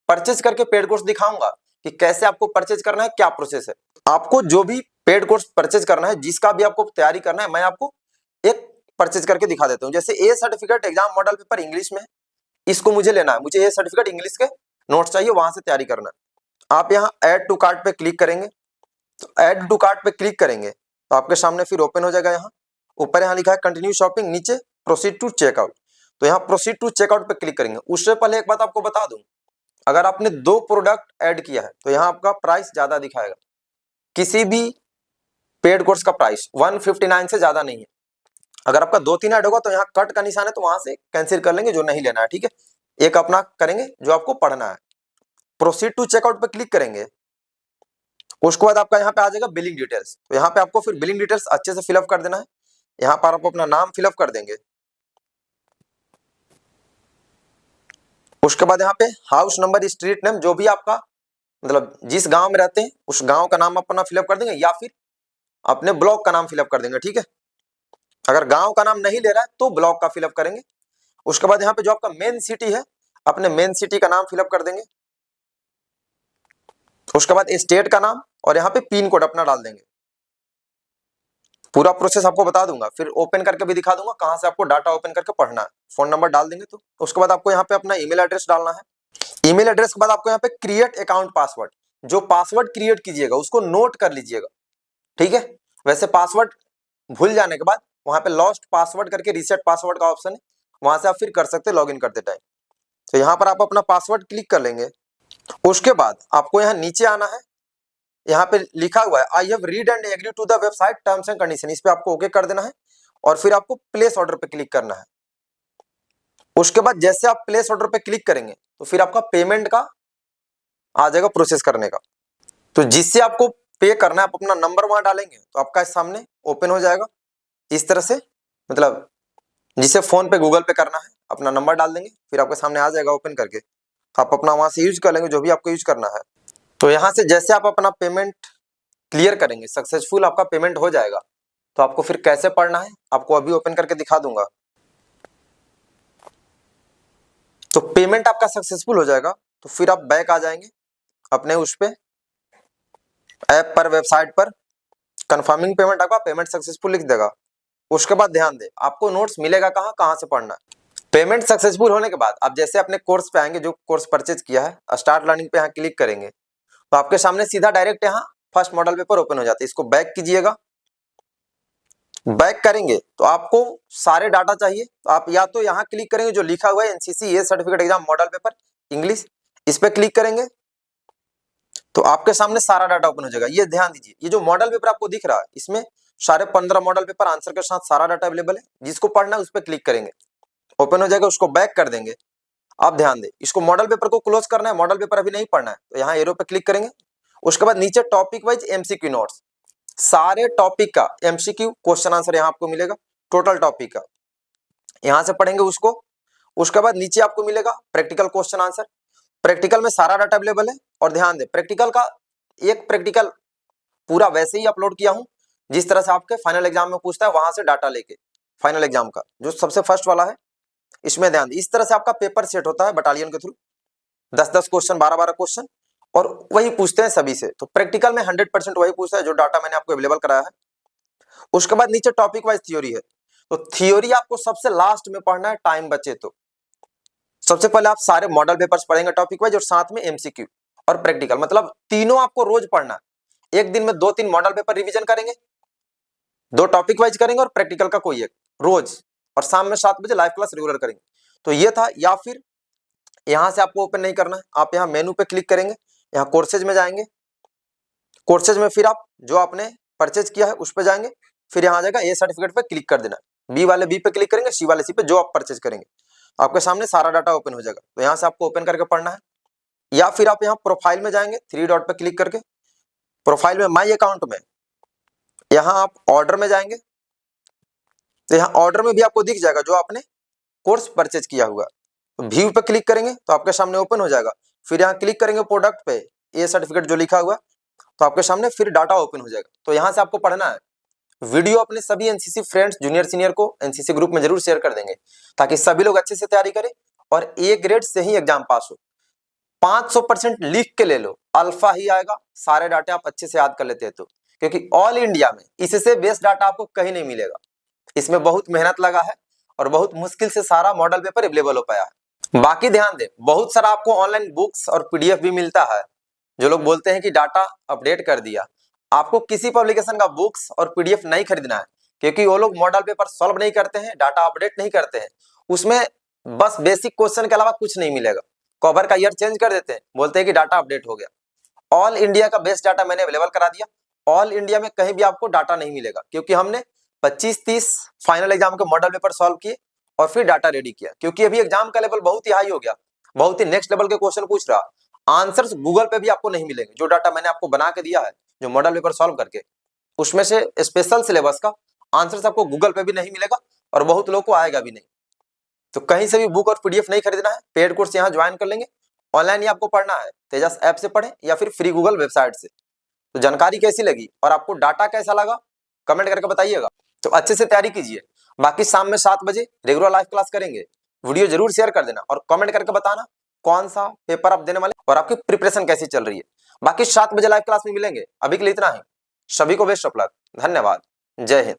परचेज करके पेड कोर्स दिखाऊंगा कि कैसे आपको परचेज करना है, क्या प्रोसेस है। आपको जो भी पेड कोर्स परचेज करना है, जिसका भी आपको तैयारी करना है, मैं आपको एक परचेज करके दिखा देता हूं। जैसे A certificate exam model paper English में, इसको मुझे लेना है, मुझे ए सर्टिफिकेट इंग्लिश के नोट्स चाहिए, वहां से तैयारी करना है। आप यहाँ ऐड टू कार्ट पे क्लिक करेंगे, तो ऐड टू कार्ट पे क्लिक करेंगे तो आपके सामने फिर ओपन हो जाएगा। यहाँ ऊपर यहाँ लिखा है कंटिन्यू शॉपिंग, नीचे प्रोसीड टू चेकआउट, तो यहाँ प्रोसीड टू चेकआउट पे क्लिक करेंगे। उससे पहले एक बात आपको बता दूं, अगर आपने 2 प्रोडक्ट ऐड किया है तो यहाँ आपका प्राइस ज्यादा दिखाएगा। किसी भी पेड कोर्स का प्राइस 159 से ज्यादा नहीं है। अगर आपका 2-3 ऐड होगा तो यहाँ कट का निशान है, तो वहां से कैंसिल कर लेंगे जो नहीं लेना है, ठीक है। एक अपना करेंगे जो आपको पढ़ना है। प्रोसीड टू चेकआउट पे क्लिक करेंगे, उसके बाद आपका यहाँ पे आ जाएगा बिलिंग डिटेल्स। तो यहाँ पे आपको फिर बिलिंग डिटेल्स अच्छे से फिलअप कर देना है। यहाँ पर आप अपना नाम फिलअप कर देंगे, उसके बाद यहाँ पे हाउस नंबर स्ट्रीट नेम, जो भी आपका मतलब जिस गांव में रहते हैं उस गांव का नाम अपना फिलअप कर देंगे, या फिर अपने ब्लॉक का नाम फिलअप कर देंगे, ठीक है। अगर गांव का नाम नहीं ले रहा है तो ब्लॉक का फिलअप करेंगे। उसके बाद यहाँ पे जो आपका मेन सिटी है, अपने मेन सिटी का नाम फिलअप कर देंगे। उसके बाद स्टेट का नाम और यहाँ पे पिन कोड अपना डाल देंगे। पूरा प्रोसेस आपको बता दूंगा, फिर ओपन करके भी दिखा दूंगा कहां से आपको डाटा ओपन करके पढ़ना है। फोन नंबर डाल देंगे तो उसके बाद आपको यहाँ पे अपना ईमेल एड्रेस डालना है। ईमेल एड्रेस के बाद आपको यहाँ पे क्रिएट अकाउंट पासवर्ड, जो पासवर्ड क्रिएट कीजिएगा उसको नोट कर लीजिएगा, ठीक है। वैसे पासवर्ड भूल जाने के बाद वहां पे लॉस्ट पासवर्ड करके रीसेट पासवर्ड का ऑप्शन है, वहां से आप फिर कर सकते हैं लॉग इन करते टाइम। तो यहाँ पर आप अपना पासवर्ड क्लिक कर लेंगे। उसके बाद आपको यहाँ नीचे आना है, यहाँ पे लिखा हुआ है I have read and agree to the website terms and condition, इस पे आपको ओके कर देना है और फिर आपको प्लेस ऑर्डर पे क्लिक करना है। उसके बाद जैसे आप प्लेस ऑर्डर पे क्लिक करेंगे तो फिर आपका पेमेंट का आ जाएगा प्रोसेस करने का। तो जिससे आपको पे करना है आप अपना नंबर वहां डालेंगे तो आपका सामने ओपन हो जाएगा इस तरह से, मतलब जिसे फोन पे गूगल पे करना है अपना नंबर डाल देंगे, फिर आपके सामने आ जाएगा ओपन करके, आप अपना वहां से यूज कर लेंगे जो भी आपको यूज करना है। तो यहाँ से जैसे आप अपना पेमेंट क्लियर करेंगे, सक्सेसफुल आपका पेमेंट हो जाएगा, तो आपको फिर कैसे पढ़ना है आपको अभी ओपन करके दिखा दूंगा। तो पेमेंट आपका सक्सेसफुल हो जाएगा तो फिर आप बैक आ जाएंगे अपने उस पे ऐप पर, वेबसाइट पर, कंफर्मिंग पेमेंट आपका पेमेंट सक्सेसफुल लिख देगा। उसके बाद ध्यान दे आपको नोट्स मिलेगा कहाँ से पढ़ना है। पेमेंट सक्सेसफुल होने के बाद आप जैसे अपने कोर्स पे आएंगे, जो कोर्स परचेज किया है, स्टार्ट लर्निंग पे यहाँ क्लिक करेंगे तो आपके सामने सीधा डायरेक्ट यहाँ फर्स्ट मॉडल पेपर ओपन हो जाता है। इसको बैक कीजिएगा, बैक करेंगे तो आपको सारे डाटा चाहिए, तो आप या तो यहाँ क्लिक करेंगे जो लिखा हुआ है एनसीसी ए certificate exam model paper English, इस पे क्लिक करेंगे तो आपके सामने सारा डाटा ओपन हो जाएगा। ये ध्यान दीजिए, ये जो मॉडल पेपर आपको दिख रहा है इसमें सारे 15 मॉडल पेपर आंसर के साथ सारा डाटा अवेलेबल है। जिसको पढ़ना है उस पर क्लिक करेंगे, ओपन हो जाएगा, उसको बैक कर देंगे। आप ध्यान दें, इसको मॉडल पेपर को क्लोज करना है, मॉडल पेपर अभी नहीं पढ़ना है, तो यहाँ एरो पे क्लिक करेंगे। उसके बाद नीचे टॉपिक वाइज एमसीक्यू नोट्स, सारे टॉपिक का एमसीक्यू क्वेश्चन आंसर यहाँ आपको मिलेगा, टोटल टॉपिक का, यहाँ से पढ़ेंगे उसको। उसके बाद नीचे आपको मिलेगा प्रैक्टिकल क्वेश्चन आंसर, प्रैक्टिकल में सारा डाटा अवेलेबल है। और ध्यान दें प्रैक्टिकल का एक प्रैक्टिकल पूरा वैसे ही अपलोड किया हूं जिस तरह से आपके फाइनल एग्जाम में पूछता है, वहां से डाटा लेके फाइनल एग्जाम का जो सबसे फर्स्ट वाला है इसमें ध्यान दें। इस तरह से आपका पेपर सेट होता है बटालियन के थ्रू, 10-10 क्वेश्चन, 12-12 क्वेश्चन, और वही पूछते हैं सभी से। तो प्रैक्टिकल में 100% वही पूछता है जो डाटा मैंने आपको अवेलेबल कराया है। उसके बाद नीचे टॉपिक वाइज थ्योरी है, तो थ्योरी आपको सबसे लास्ट में पढ़ना है, टाइम बचे तो। सबसे पहले आप सारे मॉडल पेपर्स पढ़ेंगे टॉपिक वाइज और साथ में एमसीक्यू और प्रैक्टिकल, मतलब तीनों आपको रोज पढ़ना है। एक दिन में 2-3 मॉडल पेपर रिवीजन करेंगे, 2 टॉपिक वाइज करेंगे और प्रैक्टिकल का कोई एक रोज, और शाम में 7 बजे लाइव क्लास रेगुलर करेंगे। तो ये था। या फिर यहां से आपको ओपन नहीं करना है, आप यहाँ मेनू पे क्लिक करेंगे, यहाँ कोर्सेज में जाएंगे, कोर्सेज में फिर आप जो आपने परचेज किया है उस पर जाएंगे, फिर यहाँ आ जाएगा ए सर्टिफिकेट पे क्लिक कर देना, बी वाले बी पे क्लिक करेंगे, सी वाले सी पे, जो आप परचेज करेंगे आपके सामने सारा डाटा ओपन हो जाएगा। तो यहाँ से आपको ओपन करके पढ़ना है, या फिर आप यहाँ प्रोफाइल में जाएंगे 3 डॉट पे क्लिक करके, प्रोफाइल में माई अकाउंट में यहाँ आप ऑर्डर में जाएंगे तो यहाँ ऑर्डर में भी आपको दिख जाएगा जो आपने कोर्स परचेज किया हुआ। व्यू पे क्लिक करेंगे तो आपके सामने ओपन हो जाएगा। फिर यहाँ क्लिक करेंगे प्रोडक्ट पे, ये सर्टिफिकेट जो लिखा हुआ, तो आपके सामने फिर डाटा ओपन हो जाएगा। तो यहाँ से आपको पढ़ना है। वीडियो अपने सभी एनसीसी फ्रेंड्स जूनियर सीनियर को एनसीसी ग्रुप में जरूर शेयर कर देंगे ताकि सभी लोग अच्छे से तैयारी करें और ए ग्रेड से ही एग्जाम पास हो। 500% लिख के ले लो, अल्फा ही आएगा। सारे डाटा आप अच्छे से याद कर लेते हैं तो, क्योंकि ऑल इंडिया में इससे बेस्ट डाटा आपको कहीं नहीं मिलेगा। इसमें बहुत मेहनत लगा है और बहुत मुश्किल से सारा मॉडल पेपर अवेलेबल हो पाया है। बाकी ध्यान दें, बहुत सारा आपको ऑनलाइन बुक्स और पीडीएफ भी मिलता है। जो लोग बोलते हैं कि डाटा अपडेट कर दिया, आपको किसी पब्लिकेशन का बुक्स और पीडीएफ नहीं खरीदना है, क्योंकि वो लोग मॉडल पेपर सॉल्व नहीं करते हैं, डाटा अपडेट नहीं करते हैं। उसमें बस बेसिक क्वेश्चन के अलावा कुछ नहीं मिलेगा। कवर का ईयर चेंज कर देते हैं, बोलते हैं कि डाटा अपडेट हो गया। ऑल इंडिया का बेस्ट डाटा मैंने अवेलेबल करा दिया। ऑल इंडिया में कहीं भी आपको डाटा नहीं मिलेगा, क्योंकि हमने 25-30 फाइनल एग्जाम के मॉडल पेपर सॉल्व किए और फिर डाटा रेडी किया। क्योंकि अभी एग्जाम का लेवल बहुत ही हाई हो गया, बहुत ही नेक्स्ट लेवल के क्वेश्चन पूछ रहा। आंसर्स गूगल पे भी आपको नहीं मिलेंगे। जो डाटा मैंने आपको बना के दिया है, जो मॉडल पेपर सॉल्व करके, उसमें से स्पेशल सिलेबस का आंसर्स आपको गूगल पे भी नहीं मिलेगा और बहुत लोगों को आएगा भी नहीं। तो कहीं से भी बुक और पीडीएफ नहीं खरीदना है, पेड कोर्स यहाँ ज्वाइन कर लेंगे। ऑनलाइन ही आपको पढ़ना है, तेजस ऐप से पढ़ें या फिर फ्री गूगल वेबसाइट से। तो जानकारी कैसी लगी और आपको डाटा कैसा लगा, कमेंट करके बताइएगा। तो अच्छे से तैयारी कीजिए। बाकी शाम में 7 बजे रेगुलर लाइव क्लास करेंगे। वीडियो जरूर शेयर कर देना और कमेंट करके बताना कौन सा पेपर आप देने वाले और आपकी प्रिपरेशन कैसी चल रही है। बाकी 7 बजे लाइव क्लास में मिलेंगे। अभी के लिए इतना ही। सभी को बेस्ट ऑफ लक। धन्यवाद। जय हिंद।